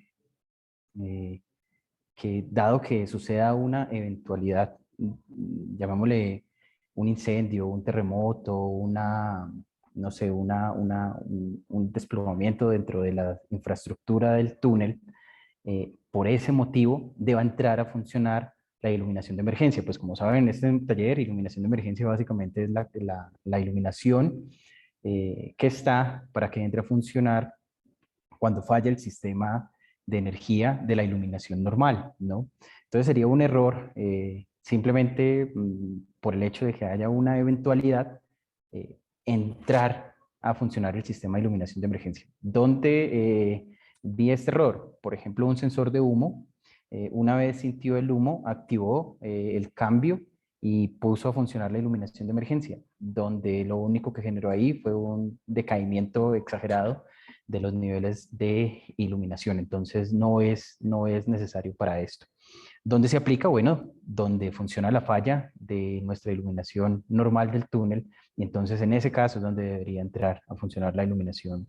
que dado que suceda una eventualidad, llamémosle un incendio, un terremoto, no sé, un desplomamiento dentro de la infraestructura del túnel, por ese motivo deba entrar a funcionar la iluminación de emergencia. Pues como saben, en este taller, iluminación de emergencia básicamente es la iluminación que está para que entre a funcionar cuando falla el sistema de energía de la iluminación normal, ¿no? Entonces sería un error simplemente por el hecho de que haya una eventualidad entrar a funcionar el sistema de iluminación de emergencia. ¿Dónde vi este error? Por ejemplo, un sensor de humo, una vez sintió el humo, activó el cambio y puso a funcionar la iluminación de emergencia, donde lo único que generó ahí fue un decaimiento exagerado de los niveles de iluminación. Entonces no es necesario para esto. ¿Dónde se aplica? Bueno, donde funciona la falla de nuestra iluminación normal del túnel, y entonces en ese caso es donde debería entrar a funcionar la iluminación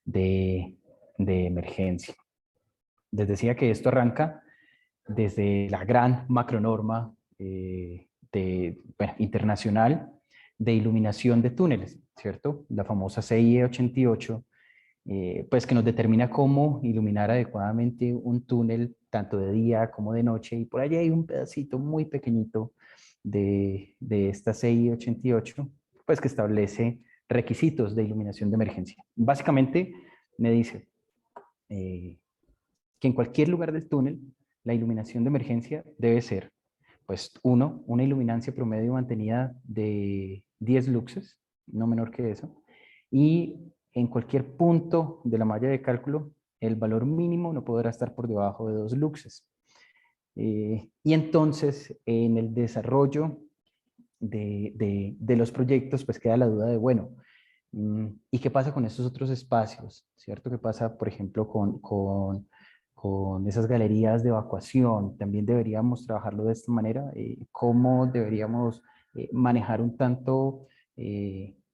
de emergencia. Les decía que esto arranca desde la gran macronorma internacional de iluminación de túneles, ¿cierto? La famosa CIE 88, pues que nos determina cómo iluminar adecuadamente un túnel tanto de día como de noche, y por allí hay un pedacito muy pequeñito de esta CI 88, pues que establece requisitos de iluminación de emergencia. Básicamente me dice que en cualquier lugar del túnel la iluminación de emergencia debe ser, pues una iluminancia promedio mantenida de 10 luxes, no menor que eso, y en cualquier punto de la malla de cálculo el valor mínimo no podrá estar por debajo de 2 luxes. Y entonces en el desarrollo de los proyectos pues queda la duda de, bueno, ¿y qué pasa con estos otros espacios? ¿Cierto? ¿Qué pasa, por ejemplo, con con esas galerías de evacuación, también deberíamos trabajarlo de esta manera. ¿Cómo deberíamos manejar un tanto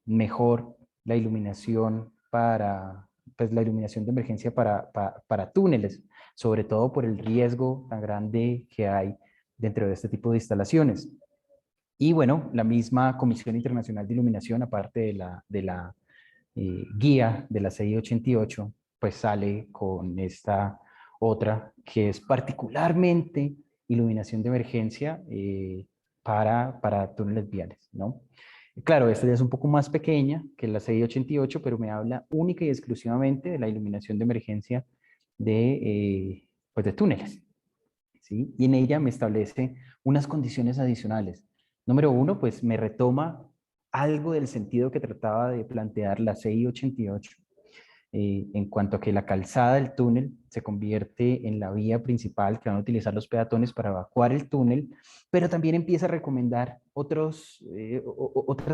mejor la iluminación para, pues la iluminación de emergencia para túneles, sobre todo por el riesgo tan grande que hay dentro de este tipo de instalaciones? Y bueno, la misma Comisión Internacional de Iluminación, aparte de la guía de la CI 88, pues sale con esta otra que es particularmente iluminación de emergencia para túneles viales, ¿no? Claro, esta ya es un poco más pequeña que la CI 88, pero me habla única y exclusivamente de la iluminación de emergencia pues de túneles, ¿sí? Y en ella me establece unas condiciones adicionales. Número uno, pues me retoma algo del sentido que trataba de plantear la CI 88 en cuanto a que la calzada del túnel se convierte en la vía principal que van a utilizar los peatones para evacuar el túnel, pero también empieza a recomendar otras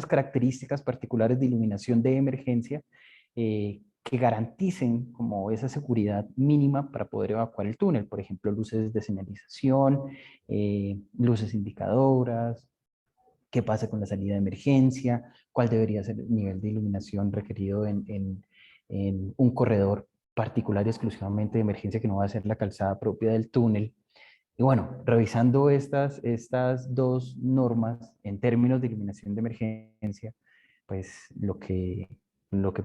características particulares de iluminación de emergencia que garanticen como esa seguridad mínima para poder evacuar el túnel. Por ejemplo, luces de señalización, luces indicadoras, qué pasa con la salida de emergencia, cuál debería ser el nivel de iluminación requerido en un corredor particular y exclusivamente de emergencia que no va a ser la calzada propia del túnel. Y bueno, revisando estas dos normas en términos de iluminación de emergencia, pues lo que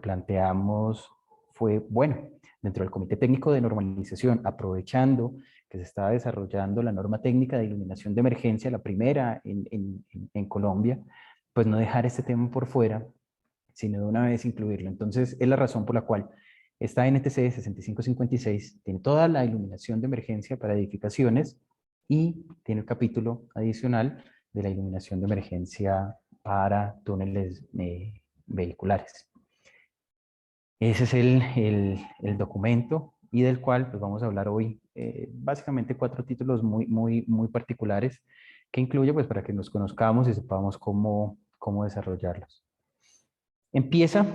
planteamos fue, bueno, dentro del Comité Técnico de Normalización, aprovechando que se estaba desarrollando la norma técnica de iluminación de emergencia, la primera en Colombia, pues no dejar este tema por fuera, sino de una vez incluirlo. Entonces, es la razón por la cual esta NTC 6556 tiene toda la iluminación de emergencia para edificaciones y tiene el capítulo adicional de la iluminación de emergencia para túneles vehiculares. Ese es el documento y del cual pues, vamos a hablar hoy. Básicamente 4 títulos muy particulares que incluye pues, para que nos conozcamos y sepamos cómo desarrollarlos. Empieza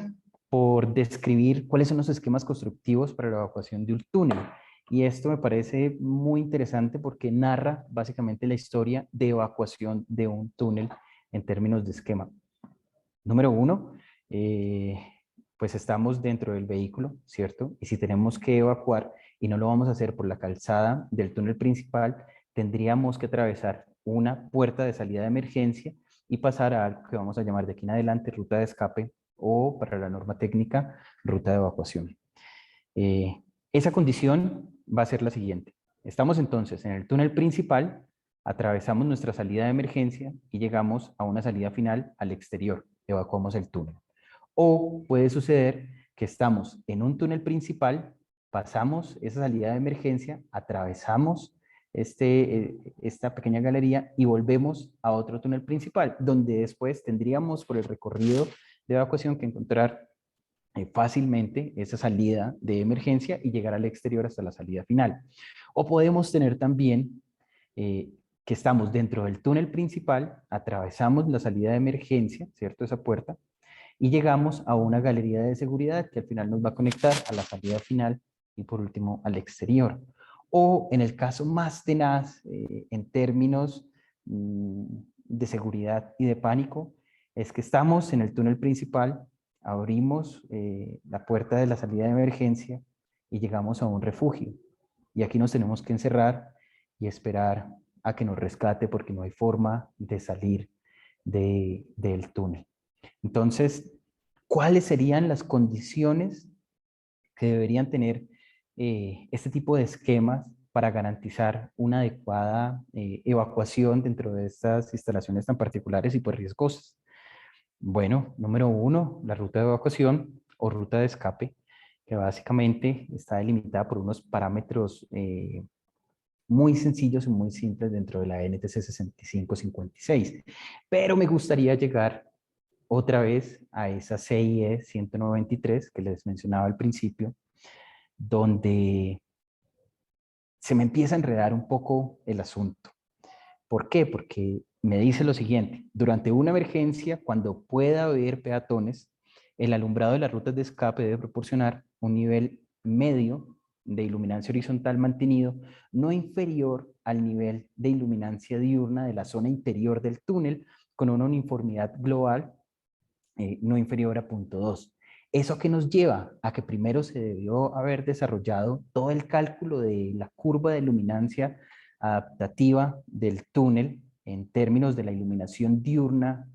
por describir cuáles son los esquemas constructivos para la evacuación de un túnel. Y esto me parece muy interesante porque narra básicamente la historia de evacuación de un túnel en términos de esquema. Número 1, pues estamos dentro del vehículo, ¿cierto? Y si tenemos que evacuar y no lo vamos a hacer por la calzada del túnel principal, tendríamos que atravesar una puerta de salida de emergencia y pasar a algo que vamos a llamar de aquí en adelante ruta de escape o, para la norma técnica, ruta de evacuación. Esa condición va a ser la siguiente. Estamos entonces en el túnel principal, atravesamos nuestra salida de emergencia y llegamos a una salida final al exterior, evacuamos el túnel. O puede suceder que estamos en un túnel principal, pasamos esa salida de emergencia, atravesamos esta pequeña galería y volvemos a otro túnel principal, donde después tendríamos por el recorrido de evacuación que encontrar fácilmente esa salida de emergencia y llegar al exterior hasta la salida final. O podemos tener también que estamos dentro del túnel principal, atravesamos la salida de emergencia, ¿cierto? Esa puerta, y llegamos a una galería de seguridad que al final nos va a conectar a la salida final y por último al exterior. O en el caso más tenaz, en términos de seguridad y de pánico, es que estamos en el túnel principal, abrimos la puerta de la salida de emergencia y llegamos a un refugio. Y aquí nos tenemos que encerrar y esperar a que nos rescate porque no hay forma de salir del túnel. Entonces, ¿cuáles serían las condiciones que deberían tener este tipo de esquemas para garantizar una adecuada evacuación dentro de estas instalaciones tan particulares y pues riesgosas? Bueno, número 1, la ruta de evacuación o ruta de escape, que básicamente está delimitada por unos parámetros muy sencillos y muy simples dentro de la NTC 6556. Pero me gustaría llegar otra vez a esa CIE 193 que les mencionaba al principio, donde se me empieza a enredar un poco el asunto. ¿Por qué? Porque me dice lo siguiente: durante una emergencia, cuando pueda haber peatones, el alumbrado de las rutas de escape debe proporcionar un nivel medio de iluminancia horizontal mantenido no inferior al nivel de iluminancia diurna de la zona interior del túnel, con una uniformidad global no inferior a 0.2. ¿Eso qué nos lleva? A que primero se debió haber desarrollado todo el cálculo de la curva de luminancia adaptativa del túnel en términos de la iluminación diurna,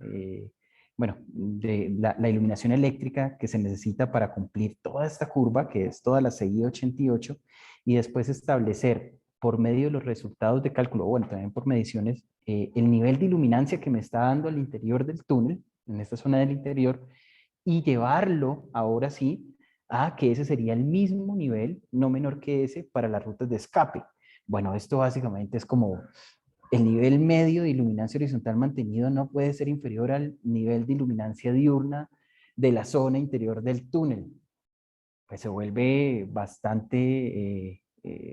bueno, de la iluminación eléctrica que se necesita para cumplir toda esta curva, que es toda la CI 88, y después establecer por medio de los resultados de cálculo, bueno, también por mediciones, el nivel de iluminancia que me está dando al interior del túnel, en esta zona del interior, y llevarlo ahora sí a que ese sería el mismo nivel, no menor que ese, para las rutas de escape. Bueno, esto básicamente es como el nivel medio de iluminancia horizontal mantenido no puede ser inferior al nivel de iluminancia diurna de la zona interior del túnel. Pues se vuelve bastante,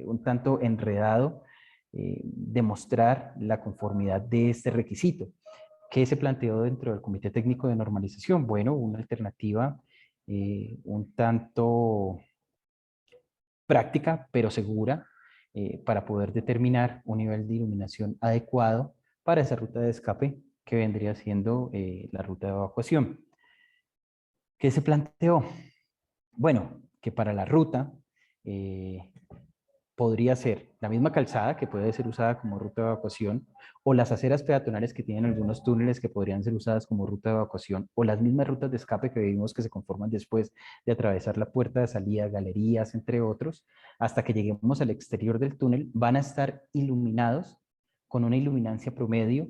un tanto enredado demostrar la conformidad de este requisito. ¿Qué se planteó dentro del Comité Técnico de Normalización? Bueno, una alternativa un tanto práctica, pero segura, para poder determinar un nivel de iluminación adecuado para esa ruta de escape que vendría siendo la ruta de evacuación. ¿Qué se planteó? Bueno, que para la ruta podría ser la misma calzada que puede ser usada como ruta de evacuación, o las aceras peatonales que tienen algunos túneles que podrían ser usadas como ruta de evacuación, o las mismas rutas de escape que vimos que se conforman después de atravesar la puerta de salida, galerías, entre otros, hasta que lleguemos al exterior del túnel, van a estar iluminados con una iluminancia promedio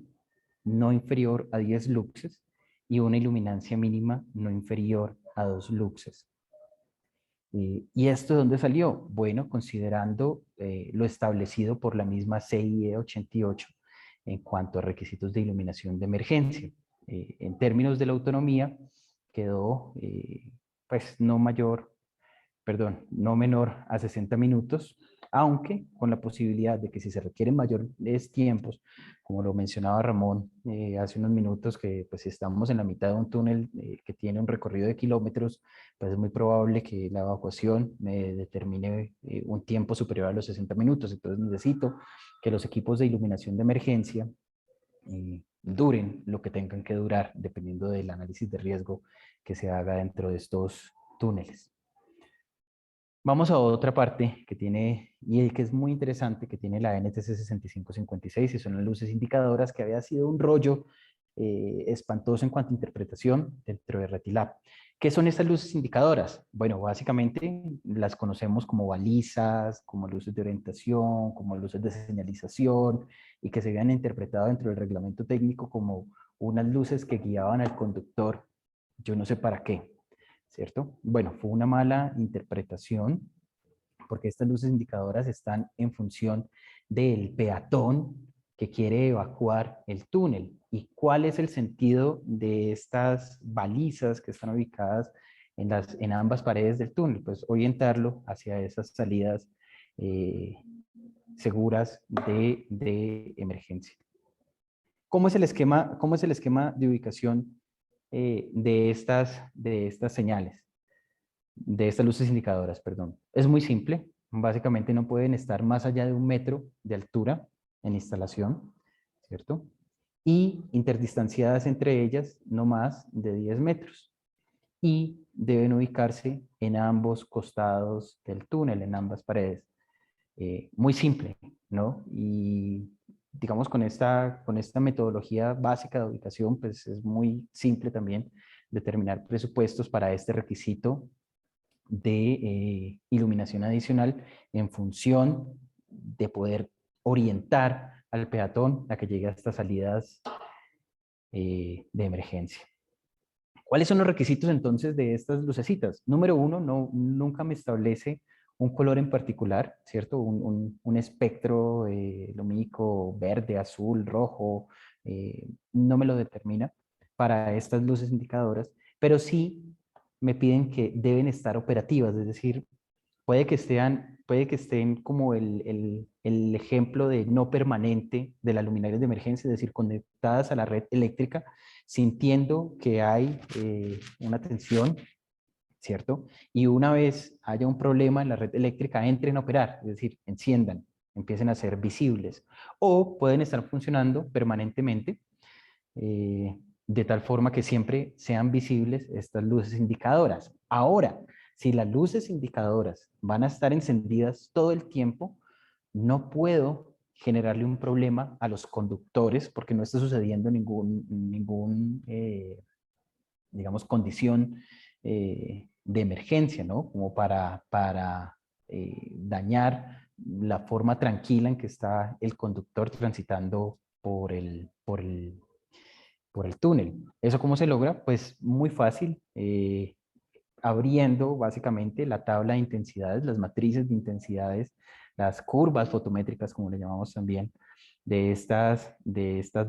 no inferior a 10 luxes y una iluminancia mínima no inferior a 2 luxes. ¿Y esto de dónde salió? Bueno, considerando lo establecido por la misma CIE 88 en cuanto a requisitos de iluminación de emergencia. En términos de la autonomía, quedó pues no menor a 60 minutos, aunque con la posibilidad de que si se requieren mayores tiempos, como lo mencionaba Ramón hace unos minutos, que pues si estamos en la mitad de un túnel que tiene un recorrido de kilómetros, pues es muy probable que la evacuación me determine un tiempo superior a los 60 minutos. Entonces necesito que los equipos de iluminación de emergencia duren lo que tengan que durar, dependiendo del análisis de riesgo que se haga dentro de estos túneles. Vamos a otra parte que tiene, y que es muy interesante, que tiene la NTC 6556, y son las luces indicadoras, que había sido un rollo espantoso en cuanto a interpretación dentro de Retilab. ¿Qué son estas luces indicadoras? Bueno, básicamente las conocemos como balizas, como luces de orientación, como luces de señalización, y que se habían interpretado dentro del reglamento técnico como unas luces que guiaban al conductor, yo no sé para qué, ¿cierto? Bueno, fue una mala interpretación porque estas luces indicadoras están en función del peatón que quiere evacuar el túnel. ¿Y cuál es el sentido de estas balizas que están ubicadas en ambas paredes del túnel? Pues orientarlo hacia esas salidas seguras de emergencia. ¿Cómo es el esquema de ubicación de estas señales? De estas luces indicadoras, perdón. Es muy simple. Básicamente no pueden estar más allá de 1 metro de altura en instalación, ¿cierto? Y interdistanciadas entre ellas no más de 10 metros. Y deben ubicarse en ambos costados del túnel, en ambas paredes. Muy simple, ¿no? Y digamos con esta metodología básica de ubicación, pues es muy simple también determinar presupuestos para este requisito de iluminación adicional en función de poder orientar al peatón a que llegue a estas salidas de emergencia. ¿Cuáles son los requisitos entonces de estas lucecitas? Número 1, nunca me establece un color en particular, ¿cierto? Un espectro lumínico verde, azul, rojo, no me lo determina para estas luces indicadoras, pero sí me piden que deben estar operativas, es decir, puede que estén como el ejemplo de no permanente de las luminarias de emergencia, es decir, conectadas a la red eléctrica, sintiendo que hay una tensión ¿cierto? Y una vez haya un problema en la red eléctrica, entren a operar, es decir, enciendan, empiecen a ser visibles, o pueden estar funcionando permanentemente de tal forma que siempre sean visibles estas luces indicadoras. Ahora, si las luces indicadoras van a estar encendidas todo el tiempo, no puedo generarle un problema a los conductores porque no está sucediendo ningún digamos, condición de emergencia, ¿no? Como para dañar la forma tranquila en que está el conductor transitando por el túnel. ¿Eso cómo se logra? Pues muy fácil, abriendo básicamente la tabla de intensidades, las matrices de intensidades, las curvas fotométricas, como le llamamos también, de estas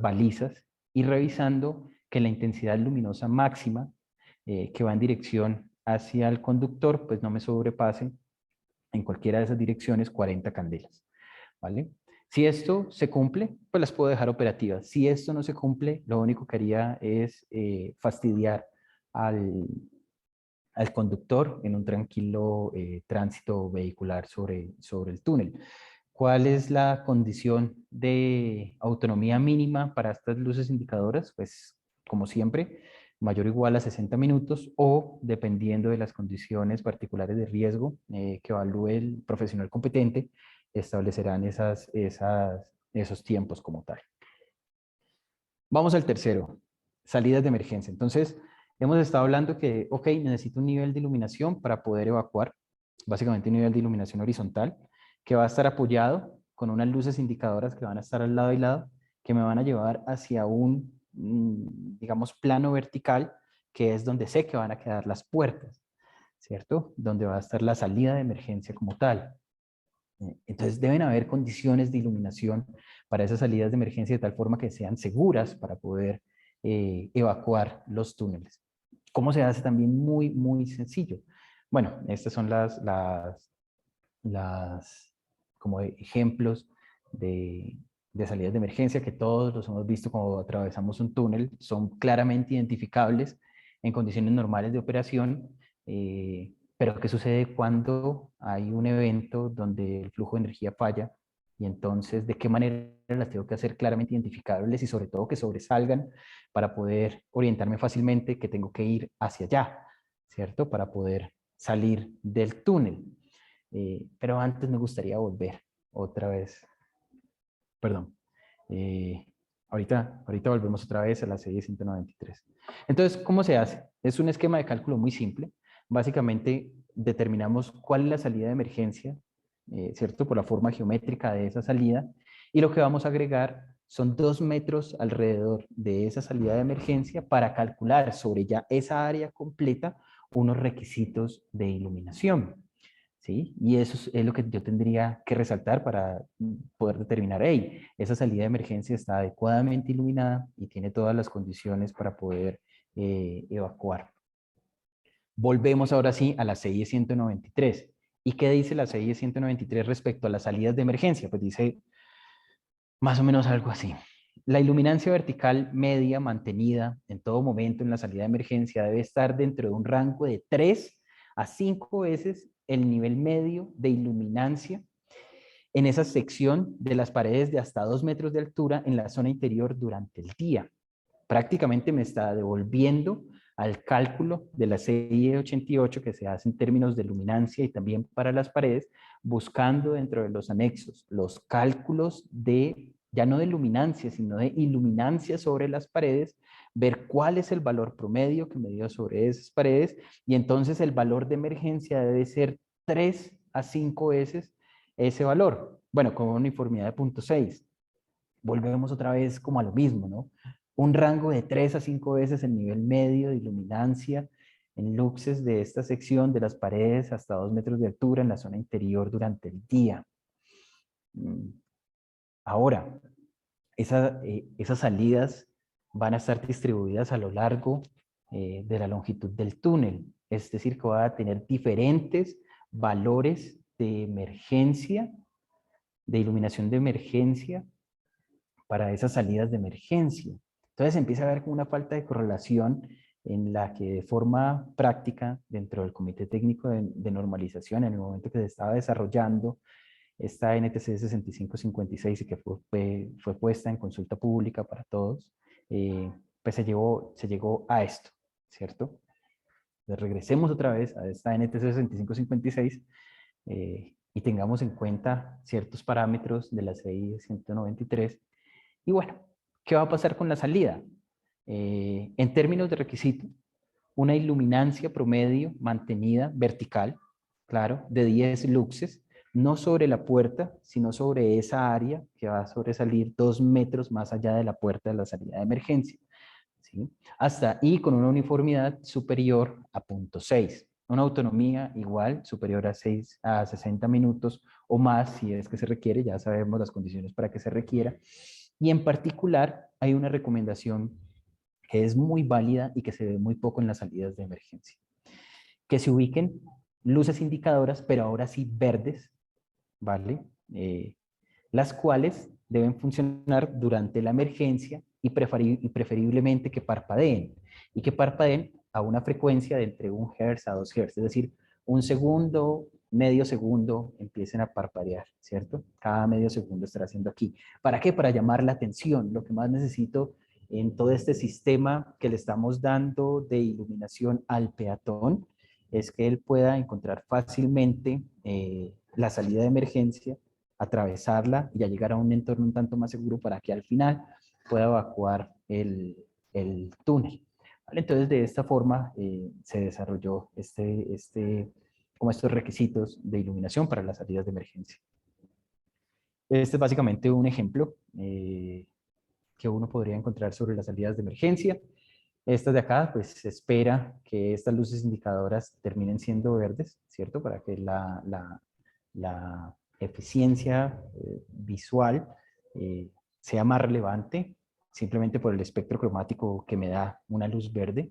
balizas y revisando que la intensidad luminosa máxima que va en dirección hacia el conductor, pues no me sobrepase en cualquiera de esas direcciones 40 candelas, ¿vale? Si esto se cumple, pues las puedo dejar operativas. Si esto no se cumple, lo único que haría es fastidiar al conductor en un tranquilo tránsito vehicular sobre el túnel. ¿Cuál es la condición de autonomía mínima para estas luces indicadoras? Pues, como siempre, mayor o igual a 60 minutos o, dependiendo de las condiciones particulares de riesgo que evalúe el profesional competente, establecerán esos tiempos como tal. Vamos al tercero, salidas de emergencia. Entonces, hemos estado hablando que, ok, necesito un nivel de iluminación para poder evacuar, básicamente un nivel de iluminación horizontal, que va a estar apoyado con unas luces indicadoras que van a estar al lado y lado, que me van a llevar hacia un, digamos, plano vertical, que es donde sé que van a quedar las puertas, ¿cierto? Donde va a estar la salida de emergencia como tal. Entonces deben haber condiciones de iluminación para esas salidas de emergencia de tal forma que sean seguras para poder evacuar los túneles. ¿Cómo se hace? También muy, muy sencillo. Bueno, estas son como ejemplos de salidas de emergencia que todos los hemos visto cuando atravesamos un túnel. Son claramente identificables en condiciones normales de operación. Pero ¿qué sucede cuando hay un evento donde el flujo de energía falla? Y entonces, ¿de qué manera las tengo que hacer claramente identificables y sobre todo que sobresalgan para poder orientarme fácilmente que tengo que ir hacia allá, ¿cierto? Para poder salir del túnel. Pero antes me gustaría volver otra vez. Perdón. Ahorita volvemos otra vez a la serie 193. Entonces, ¿cómo se hace? Es un esquema de cálculo muy simple. Básicamente, determinamos cuál es la salida de emergencia, ¿cierto? Por la forma geométrica de esa salida. Y lo que vamos a agregar son 2 metros alrededor de esa salida de emergencia para calcular sobre ya esa área completa unos requisitos de iluminación. ¿Sí? Y eso es lo que yo tendría que resaltar para poder determinar, hey, esa salida de emergencia está adecuadamente iluminada y tiene todas las condiciones para poder evacuar. Volvemos ahora sí a la CIE 193. ¿Y qué dice la CIE 193 respecto a las salidas de emergencia? Pues dice más o menos algo así. La iluminancia vertical media mantenida en todo momento en la salida de emergencia debe estar dentro de un rango de 3 a 5 veces el nivel medio de iluminancia en esa sección de las paredes de hasta 2 metros de altura en la zona interior durante el día. Prácticamente me está devolviendo al cálculo de la CIE 88 que se hace en términos de luminancia y también para las paredes, buscando dentro de los anexos los cálculos de, ya no de luminancia, sino de iluminancia sobre las paredes, ver cuál es el valor promedio que me dio sobre esas paredes y entonces el valor de emergencia debe ser 3 a 5 veces ese valor. Bueno, con una uniformidad de 0.6. Volvemos otra vez como a lo mismo, ¿no? Un rango de 3 a 5 veces el nivel medio de iluminancia en luxes de esta sección de las paredes hasta 2 metros de altura en la zona interior durante el día. Ahora, esas salidas van a estar distribuidas a lo largo de la longitud del túnel. Es decir, que va a tener diferentes valores de emergencia, de iluminación de emergencia para esas salidas de emergencia. Entonces empieza a haber una falta de correlación en la que de forma práctica, dentro del Comité Técnico de Normalización, en el momento que se estaba desarrollando esta NTC 6556 y que fue puesta en consulta pública para todos, pues se llegó a esto, ¿cierto? Entonces regresemos otra vez a esta NTC 6556 y tengamos en cuenta ciertos parámetros de la CI 193. Y bueno, ¿qué va a pasar con la salida? En términos de requisito, una iluminancia promedio mantenida vertical, claro, de 10 luxes, no sobre la puerta, sino sobre esa área que va a sobresalir 2 metros más allá de la puerta de la salida de emergencia, ¿sí? Hasta ahí con una uniformidad superior a 0.6. Una autonomía igual, superior a 60 minutos o más, si es que se requiere, ya sabemos las condiciones para que se requiera. Y en particular, hay una recomendación que es muy válida y que se ve muy poco en las salidas de emergencia. Que se ubiquen luces indicadoras, pero ahora sí verdes, ¿vale? Las cuales deben funcionar durante la emergencia y preferiblemente que parpadeen. Y que parpadeen a una frecuencia de entre 1 Hz a 2 Hz, es decir, 1 segundo, medio segundo, empiecen a parpadear, ¿cierto? Cada medio segundo estará haciendo aquí. ¿Para qué? Para llamar la atención. Lo que más necesito en todo este sistema que le estamos dando de iluminación al peatón es que él pueda encontrar fácilmente la salida de emergencia, atravesarla y a llegar a un entorno un tanto más seguro para que al final pueda evacuar el túnel. ¿Vale? Entonces, de esta forma se desarrolló como estos requisitos de iluminación para las salidas de emergencia. Este es básicamente un ejemplo que uno podría encontrar sobre las salidas de emergencia. Estas de acá, pues se espera que estas luces indicadoras terminen siendo verdes, ¿cierto? Para que la eficiencia visual sea más relevante, simplemente por el espectro cromático que me da una luz verde.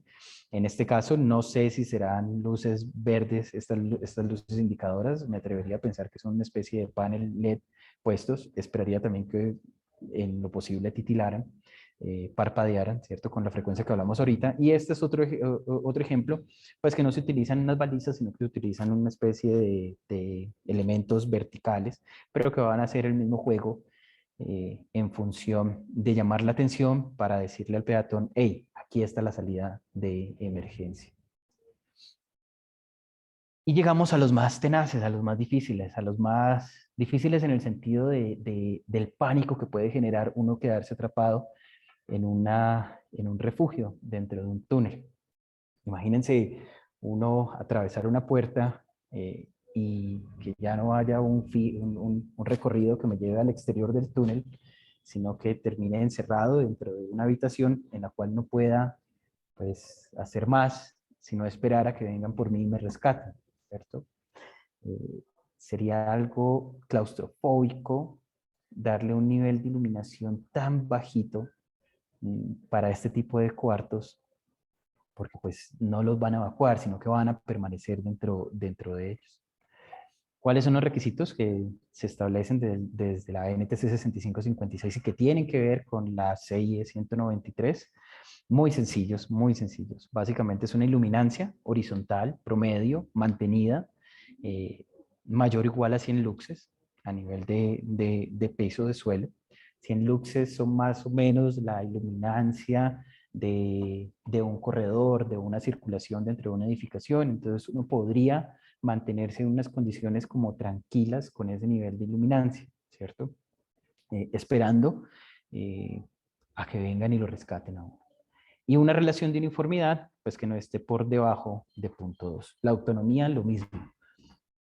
En este caso, no sé si serán luces verdes estas luces indicadoras. Me atrevería a pensar que son una especie de panel LED puestos. Esperaría también que en lo posible titilaran. Parpadearan, ¿cierto? Con la frecuencia que hablamos ahorita. Y este es otro ejemplo, pues que no se utilizan unas balizas, sino que se utilizan una especie de elementos verticales, pero que van a hacer el mismo juego en función de llamar la atención para decirle al peatón, hey, aquí está la salida de emergencia. Y llegamos a los más tenaces, a los más difíciles, en el sentido del pánico que puede generar uno quedarse atrapado en un refugio dentro de un túnel. Imagínense uno atravesar una puerta y que ya no haya un recorrido que me lleve al exterior del túnel, sino que termine encerrado dentro de una habitación en la cual no pueda pues, hacer más, sino esperar a que vengan por mí y me rescaten, ¿cierto? Sería algo claustrofóbico darle un nivel de iluminación tan bajito para este tipo de cuartos, porque pues no los van a evacuar, sino que van a permanecer dentro de ellos. ¿Cuáles son los requisitos que se establecen desde la NTC 6556 y que tienen que ver con la CIE 193? Muy sencillos, muy sencillos. Básicamente es una iluminancia horizontal, promedio, mantenida, mayor o igual a 100 luxes a nivel de peso de suelo. 100 luxes son más o menos la iluminancia de un corredor, de una circulación dentro de una edificación. Entonces uno podría mantenerse en unas condiciones como tranquilas con ese nivel de iluminancia, ¿cierto? Esperando a que vengan y lo rescaten a uno. Y una relación de uniformidad, pues que no esté por debajo de 0.2. La autonomía, lo mismo.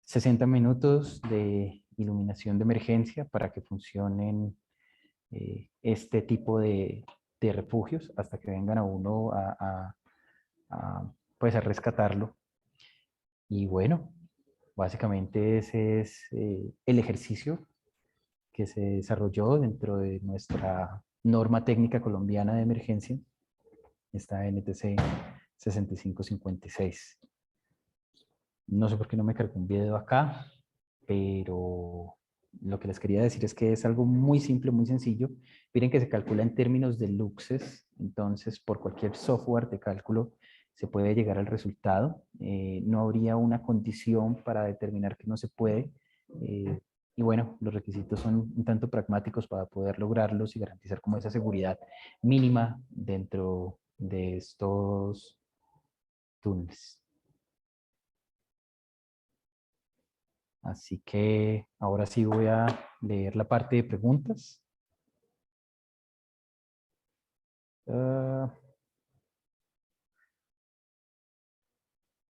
60 minutos de iluminación de emergencia para que funcionen este tipo de refugios hasta que vengan a uno pues a rescatarlo. Y bueno, básicamente ese es el ejercicio que se desarrolló dentro de nuestra norma técnica colombiana de emergencia, esta NTC 6556. No sé por qué no me cargó un video acá, pero lo que les quería decir es que es algo muy simple, muy sencillo. Miren que se calcula en términos de luxes, entonces por cualquier software de cálculo se puede llegar al resultado. No habría una condición para determinar que no se puede. Y bueno, los requisitos son un tanto pragmáticos para poder lograrlos y garantizar como esa seguridad mínima dentro de estos túneles. Así que ahora sí voy a leer la parte de preguntas.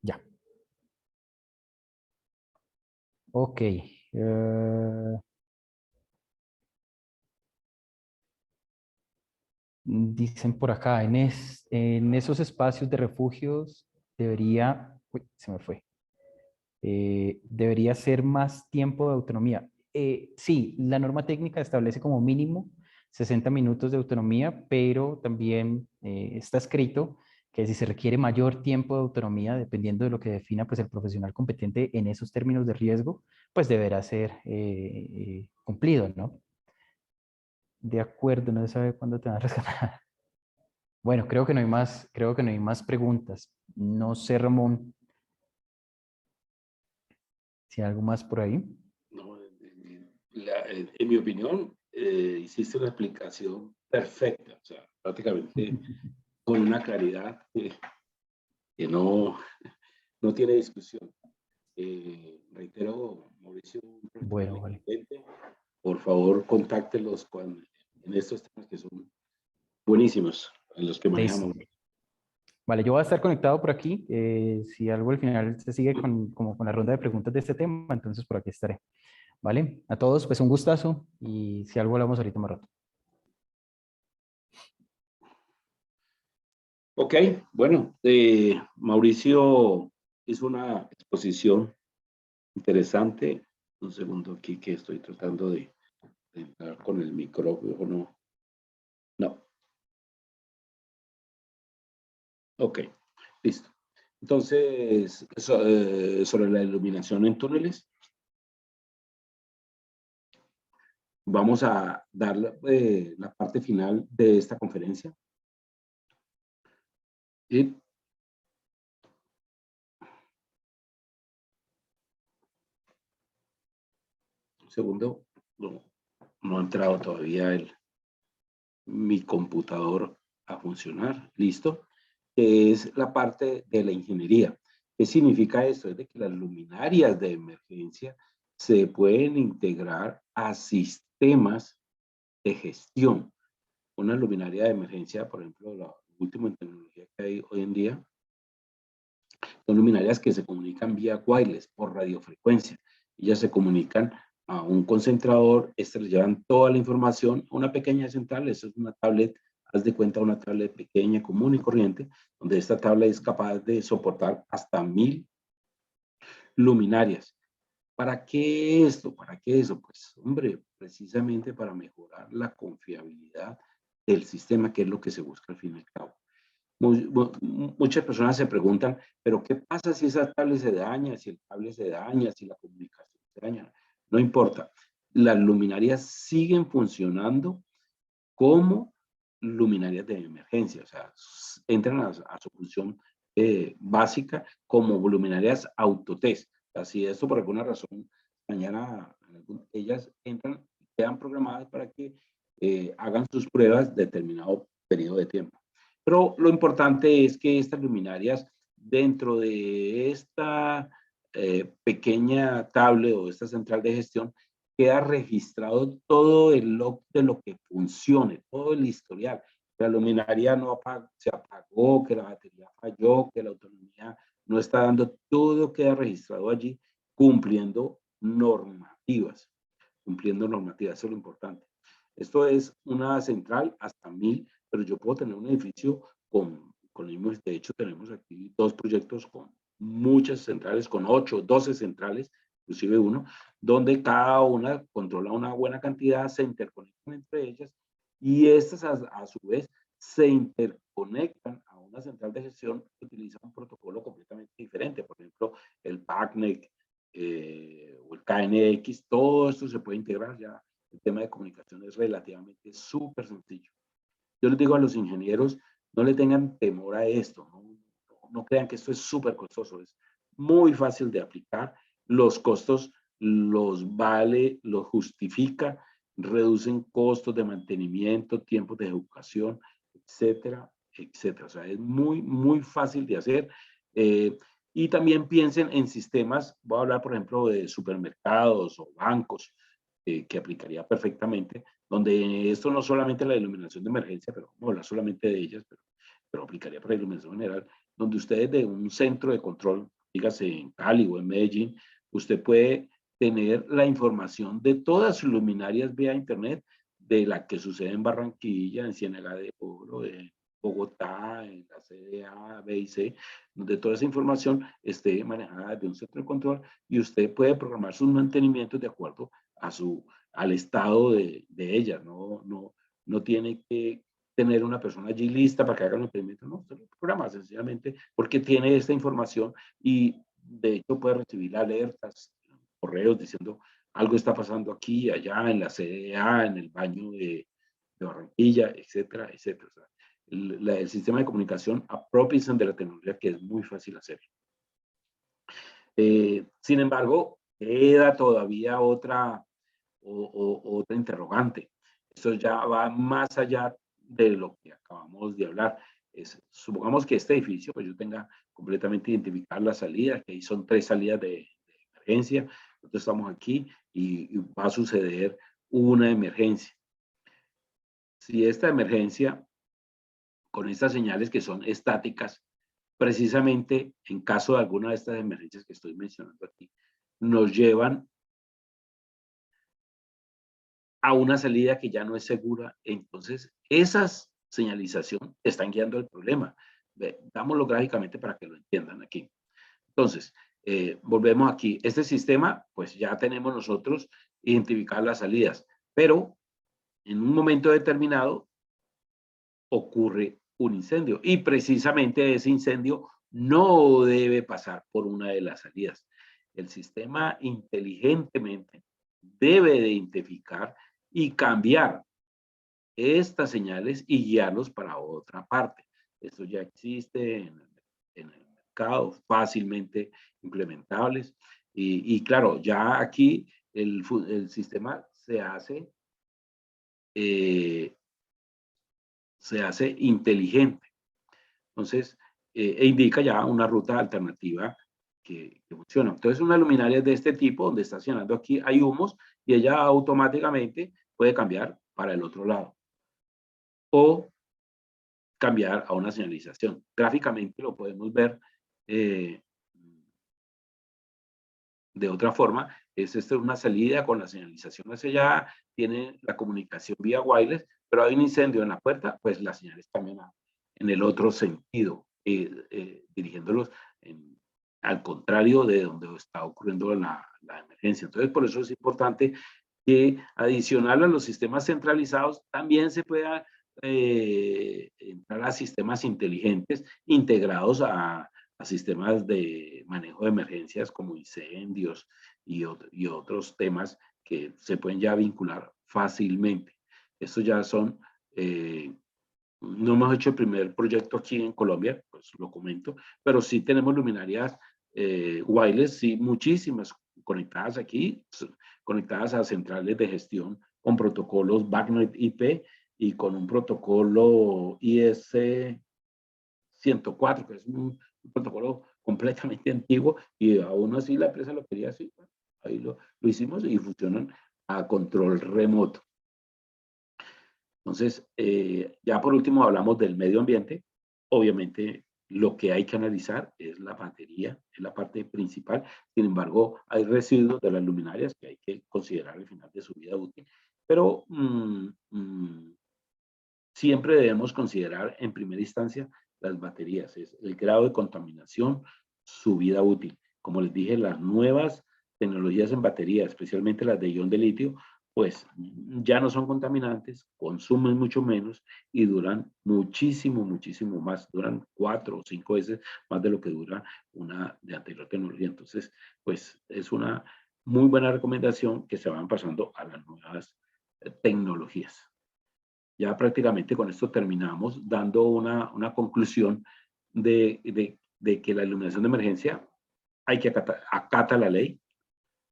Ya. Ok. Dicen por acá, en esos espacios de refugios debería, uy, se me fue, debería ser más tiempo de autonomía. Sí, la norma técnica establece como mínimo 60 minutos de autonomía, pero también está escrito que si se requiere mayor tiempo de autonomía, dependiendo de lo que defina pues, el profesional competente en esos términos de riesgo, pues deberá ser cumplido, ¿no? De acuerdo, no se sabe cuándo te van a rescatar. Bueno, creo que no hay más preguntas. No sé, Ramón, si hay algo más por ahí. No, en mi opinión, hiciste una explicación perfecta, o sea, prácticamente con una claridad que no tiene discusión. Reitero, Mauricio, un profesional Bueno, vale. excelente. Por favor, contáctelos en estos temas que son buenísimos, en los que Listo. manejamos. Vale, yo voy a estar conectado por aquí. Si algo al final se sigue como con la ronda de preguntas de este tema, entonces por aquí estaré. ¿Vale? A todos, pues un gustazo y si algo hablamos ahorita más rato. Ok, bueno, Mauricio hizo una exposición interesante. Un segundo aquí que estoy tratando de entrar con el micrófono. No. Ok, listo. Entonces, sobre la iluminación en túneles, vamos a dar la parte final de esta conferencia. Y un segundo, no ha entrado todavía mi computador a funcionar. Listo. Es la parte de la ingeniería. ¿Qué significa esto? Es de que las luminarias de emergencia se pueden integrar a sistemas de gestión. Una luminaria de emergencia, por ejemplo, la última en tecnología que hay hoy en día, son luminarias que se comunican vía wireless, por radiofrecuencia. Ellas se comunican a un concentrador, este les llevan toda la información a una pequeña central, eso es una tablet, haz de cuenta una tablet pequeña, común y corriente, donde esta tablet es capaz de soportar hasta 1000 luminarias. ¿Para qué esto? ¿Para qué eso? Pues, hombre, precisamente para mejorar la confiabilidad del sistema, que es lo que se busca al fin y al cabo. Muchas personas se preguntan, pero ¿qué pasa si esa tablet se daña, si el cable se daña, si la comunicación se daña? No importa. Las luminarias siguen funcionando como luminarias de emergencia, o sea, entran a su función básica como luminarias autotest. Así esto por alguna razón, mañana ellas entran, quedan programadas para que hagan sus pruebas determinado periodo de tiempo. Pero lo importante es que estas luminarias, dentro de esta pequeña tablet o esta central de gestión, queda registrado todo el log de lo que funcione, todo el historial. Que la luminaria no se apagó, que la batería falló, que la autonomía no está dando, todo queda registrado allí cumpliendo normativas, eso es lo importante. Esto es una central hasta 1000, pero yo puedo tener un edificio con de hecho tenemos aquí 2 proyectos con muchas centrales, con 8, 12 centrales, inclusive uno, donde cada una controla una buena cantidad, se interconectan entre ellas y estas a su vez se interconectan a una central de gestión que utiliza un protocolo completamente diferente, por ejemplo, el BACnet, o el KNX, todo esto se puede integrar ya. El tema de comunicación es relativamente súper sencillo. Yo les digo a los ingenieros, no le tengan temor a esto, no crean que esto es súper costoso, es muy fácil de aplicar, los costos los vale, los justifica, reducen costos de mantenimiento, tiempos de educación, etcétera, etcétera. O sea, es muy, muy fácil de hacer. Y también piensen en sistemas, voy a hablar, por ejemplo, de supermercados o bancos, que aplicaría perfectamente, donde esto no solamente la iluminación de emergencia, pero vamos a hablar solamente de ellas, pero aplicaría para iluminación general, donde ustedes de un centro de control, dígase en Cali o en Medellín, usted puede tener la información de todas sus luminarias vía internet, de la que sucede en Barranquilla, en Ciénaga de Oro, en Bogotá, en la CDA, B y C, donde toda esa información esté manejada de un centro de control y usted puede programar sus mantenimientos de acuerdo al estado de ella. No tiene que tener una persona allí lista para que haga el mantenimiento, no, usted lo programa sencillamente porque tiene esta información y de hecho puede recibir alertas, correos diciendo algo está pasando aquí, allá, en la CDA, en el baño de Barranquilla, etcétera, etcétera. O sea, el sistema de comunicación apropiense de la tecnología, que es muy fácil hacer. Sin embargo, queda todavía otra interrogante. Esto ya va más allá de lo que acabamos de hablar. Supongamos que este edificio, pues yo tenga completamente identificar la salida, que ahí son 3 salidas de emergencia. Nosotros estamos aquí y va a suceder una emergencia. Si esta emergencia, con estas señales que son estáticas, precisamente en caso de alguna de estas emergencias que estoy mencionando aquí, nos llevan a una salida que ya no es segura, entonces esas señalización están guiando el problema. Dámoslo gráficamente para que lo entiendan aquí. Entonces, volvemos aquí. Este sistema, pues ya tenemos nosotros identificar las salidas, pero en un momento determinado ocurre un incendio y precisamente ese incendio no debe pasar por una de las salidas. El sistema inteligentemente debe de identificar y cambiar estas señales y guiarlos para otra parte. Esto ya existe en el mercado, fácilmente implementables. Y claro, ya aquí el sistema se hace inteligente. Entonces, indica ya una ruta alternativa que funciona. Entonces, una luminaria de este tipo, donde está señalando aquí, hay humos, y ella automáticamente puede cambiar para el otro lado. O cambiar a una señalización. Gráficamente lo podemos ver de otra forma. Es una salida con la señalización hacia allá, tiene la comunicación vía wireless, pero hay un incendio en la puerta, pues las señales cambian en el otro sentido, dirigiéndolos al contrario de donde está ocurriendo la emergencia. Entonces, por eso es importante que adicional a los sistemas centralizados, también se pueda entrar a sistemas inteligentes integrados a sistemas de manejo de emergencias como incendios y otros temas que se pueden ya vincular fácilmente. Estos ya son, no hemos hecho el primer proyecto aquí en Colombia, pues lo comento, pero sí tenemos luminarias wireless, sí, muchísimas conectadas aquí, conectadas a centrales de gestión con protocolos BACnet IP y con un protocolo IS-104, que es un protocolo completamente antiguo, y aún así la empresa lo quería así. Ahí lo hicimos y funcionan a control remoto. Entonces, ya por último hablamos del medio ambiente. Obviamente, lo que hay que analizar es la batería, es la parte principal. Sin embargo, hay residuos de las luminarias que hay que considerar al final de su vida útil. Pero siempre debemos considerar en primera instancia las baterías, es el grado de contaminación, su vida útil. Como les dije, las nuevas tecnologías en batería, especialmente las de ion de litio, pues ya no son contaminantes, consumen mucho menos y duran muchísimo, muchísimo más. Duran 4 o 5 veces más de lo que dura una de anterior tecnología. Entonces, pues es una muy buena recomendación que se van pasando a las nuevas tecnologías. Ya prácticamente con esto terminamos dando una conclusión de que la iluminación de emergencia hay que acata la ley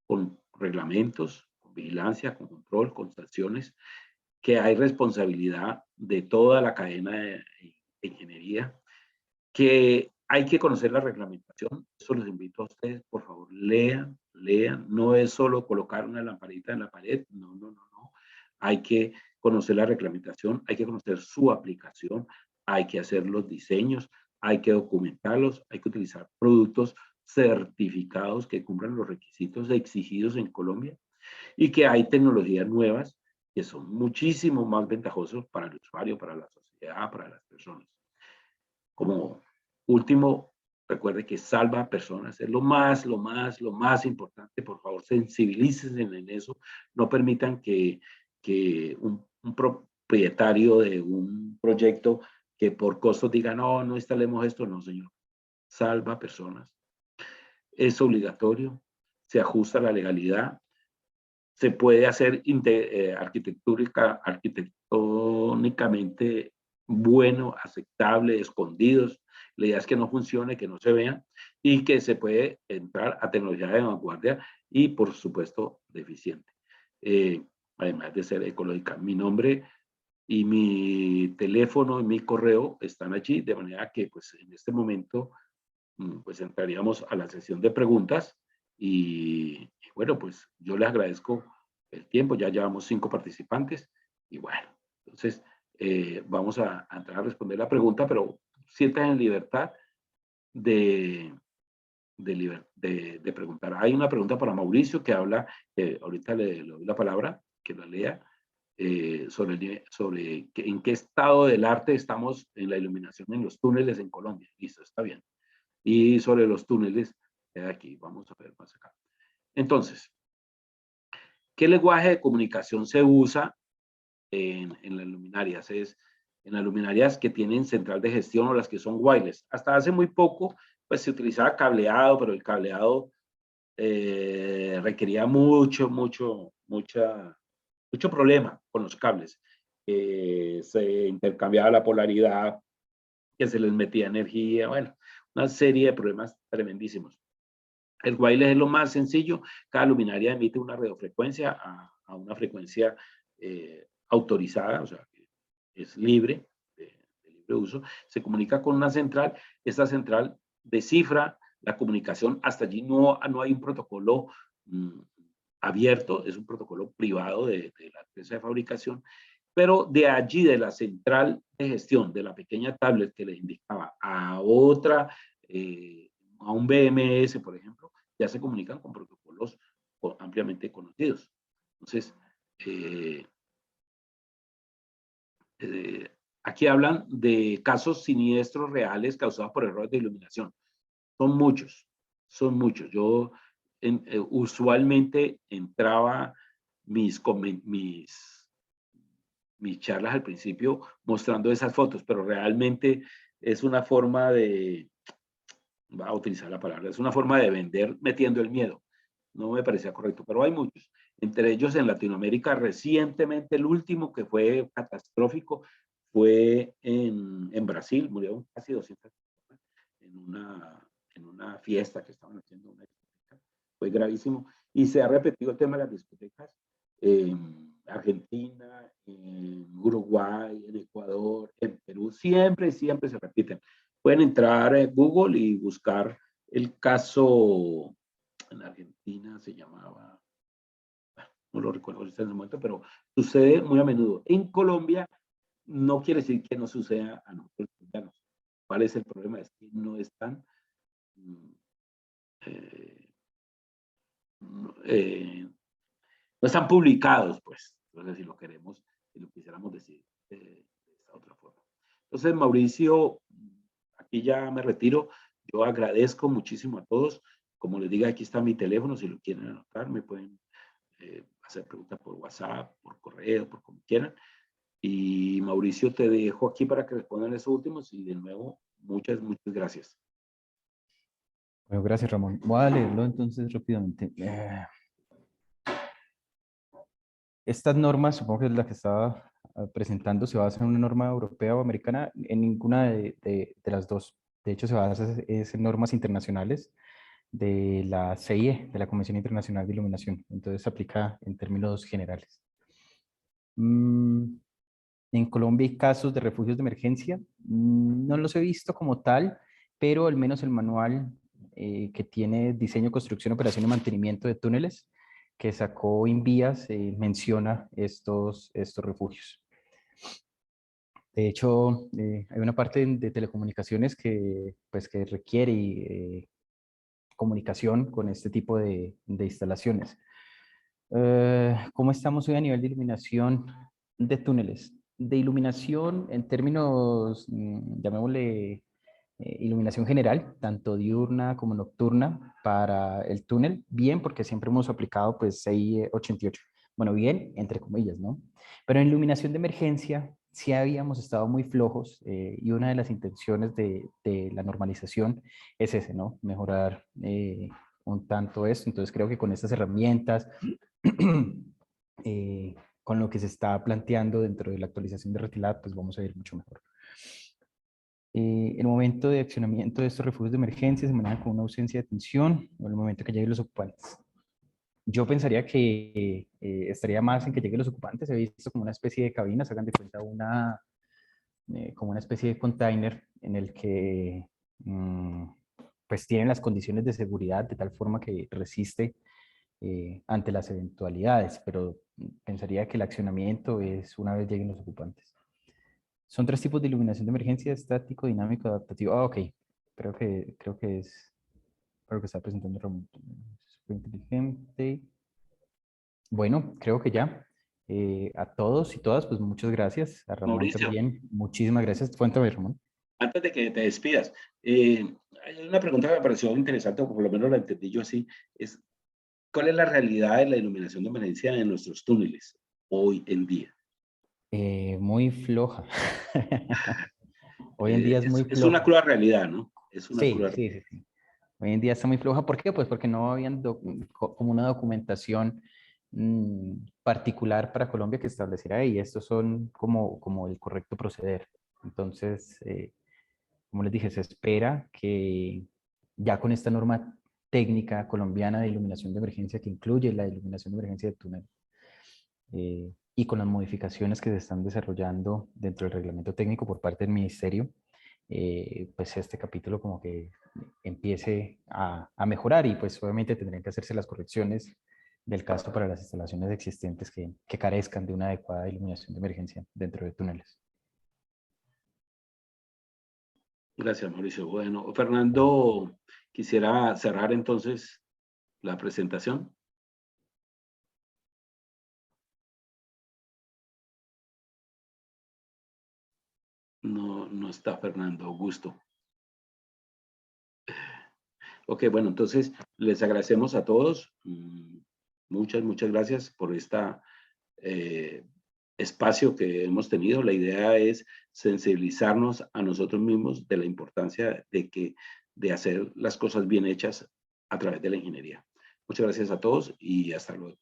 con reglamentos, con vigilancia, con control, con sanciones, que hay responsabilidad de toda la cadena de ingeniería, que hay que conocer la reglamentación. Eso les invito a ustedes, por favor, lean, lean. No es solo colocar una lamparita en la pared, no, no, no, no. Hay que conocer la reglamentación, hay que conocer su aplicación, hay que hacer los diseños, hay que documentarlos, hay que utilizar productos certificados que cumplan los requisitos exigidos en Colombia y que hay tecnologías nuevas que son muchísimo más ventajosos para el usuario, para la sociedad, para las personas. Como último, recuerde que salva personas, es lo más importante. Por favor, sensibilícense en eso, no permitan que un propietario de un proyecto que por costos diga, no, no instalemos esto, no, señor. Salva personas. Es obligatorio, se ajusta a la legalidad, se puede hacer arquitectónicamente bueno, aceptable, escondidos. La idea es que no funcione, que no se vean y que se puede entrar a tecnología de vanguardia y, por supuesto, deficiente. Además de ser ecológica. Mi nombre y mi teléfono y mi correo están allí, de manera que pues, en este momento pues entraríamos a la sesión de preguntas y bueno, pues yo les agradezco el tiempo, ya llevamos 5 participantes y bueno, entonces vamos a entrar a responder la pregunta, pero sientan en libertad de preguntar. Hay una pregunta para Mauricio que habla, ahorita le doy la palabra, que la lea, sobre en qué estado del arte estamos en la iluminación en los túneles en Colombia. Listo, está bien. Y sobre los túneles, aquí, vamos a ver más acá. Entonces, ¿qué lenguaje de comunicación se usa en las luminarias? En las luminarias que tienen central de gestión o las que son wireless. Hasta hace muy poco, pues se utilizaba cableado, pero el cableado requería mucho problema con los cables. Se intercambiaba la polaridad, que se les metía energía, bueno, una serie de problemas tremendísimos. El wireless es lo más sencillo. Cada luminaria emite una radiofrecuencia a una frecuencia autorizada, o sea, que es libre, de libre uso. Se comunica con una central. Esta central descifra la comunicación. Hasta allí no hay un protocolo abierto, es un protocolo privado de la empresa de fabricación. Pero de allí, de la central de gestión, de la pequeña tablet que les indicaba a otra, a un BMS, por ejemplo, ya se comunican con protocolos ampliamente conocidos. Entonces, aquí hablan de casos siniestros reales causados por errores de iluminación. Son muchos, son muchos. Yo usualmente entraba mis charlas al principio mostrando esas fotos, pero realmente es una forma de, va a utilizar la palabra, es una forma de vender metiendo el miedo. No me parecía correcto, pero hay muchos. Entre ellos en Latinoamérica, recientemente el último que fue catastrófico fue en Brasil, murieron casi 200 personas en una fiesta que estaban haciendo, una discoteca. Fue gravísimo. Y se ha repetido el tema de las discotecas en Argentina, en Uruguay, en Ecuador, en Perú. Siempre se repiten. Pueden entrar en Google y buscar el caso en Argentina, se llamaba, no lo recuerdo ahorita en el momento, pero sucede muy a menudo. En Colombia no quiere decir que no suceda a nosotros colombianos. ¿Cuál es el problema? Es que no están no están publicados, pues. Entonces, si lo queremos, si lo quisiéramos decir de esta otra forma. Entonces, Mauricio, aquí ya me retiro. Yo agradezco muchísimo a todos. Como les digo, aquí está mi teléfono. Si lo quieren anotar, me pueden hacer preguntas por WhatsApp, por correo, por como quieran. Y Mauricio, te dejo aquí para que respondan esos últimos y de nuevo, muchas gracias. Bueno, gracias, Ramón. Voy a leerlo entonces rápidamente. Estas normas, supongo que es la que estaba presentando, se basa en una norma europea o americana, en ninguna de las dos. De hecho, se basa en normas internacionales de la CIE, de la Convención Internacional de Iluminación. Entonces, se aplica en términos generales. En Colombia hay casos de refugios de emergencia. No los he visto como tal, pero al menos el manual que tiene diseño, construcción, operación y mantenimiento de túneles que sacó Invías menciona estos refugios. De hecho, hay una parte de telecomunicaciones que requiere comunicación con este tipo de instalaciones. ¿Cómo estamos hoy a nivel de iluminación de túneles? De iluminación en términos, llamémosle iluminación general, tanto diurna como nocturna para el túnel, bien, porque siempre hemos aplicado pues 688. Bueno, bien, entre comillas, ¿no? Pero en iluminación de emergencia sí habíamos estado muy flojos y una de las intenciones de la normalización es ese, ¿no? Mejorar un tanto esto. Entonces creo que con estas herramientas, con lo que se está planteando dentro de la actualización de RETILAB, pues vamos a ir mucho mejor. El momento de accionamiento de estos refugios de emergencia se maneja con una ausencia de atención o el momento que lleguen los ocupantes. Yo pensaría que estaría más en que lleguen los ocupantes. He visto como una especie de cabina, se hagan de cuenta como una especie de container en el que pues tienen las condiciones de seguridad de tal forma que resiste ante las eventualidades, pero pensaría que el accionamiento es una vez lleguen los ocupantes. Son 3 tipos de iluminación de emergencia: estático, dinámico, adaptativo. Ah, ok. Creo que es lo que está presentando Ramón. Súper inteligente. Bueno, creo que ya. A todos y todas, pues muchas gracias. A Ramón Mauricio, también. Muchísimas gracias. Cuéntame, Ramón. antes de que te despidas, hay una pregunta que me pareció interesante, o por lo menos la entendí yo así, es ¿cuál es la realidad de la iluminación de emergencia en nuestros túneles hoy en día? Muy floja. Hoy en día es muy Es una floja. cruda realidad, ¿no? Es una Sí, cruda sí, realidad. sí, sí. Hoy en día está muy floja. ¿Por qué? Pues porque no habían como una documentación particular para Colombia que estableciera y estos son como el correcto proceder. Entonces, como les dije, se espera que ya con esta norma técnica colombiana de iluminación de emergencia que incluye la iluminación de emergencia de túnel y con las modificaciones que se están desarrollando dentro del reglamento técnico por parte del ministerio, pues este capítulo como que empiece a mejorar y pues obviamente tendrían que hacerse las correcciones del caso para las instalaciones existentes que carezcan de una adecuada iluminación de emergencia dentro de túneles. Gracias, Mauricio. Bueno, Fernando, quisiera cerrar entonces la presentación. No está Fernando Augusto. Ok, bueno, entonces les agradecemos a todos. Muchas gracias por este espacio que hemos tenido. La idea es sensibilizarnos a nosotros mismos de la importancia de hacer las cosas bien hechas a través de la ingeniería. Muchas gracias a todos y hasta luego.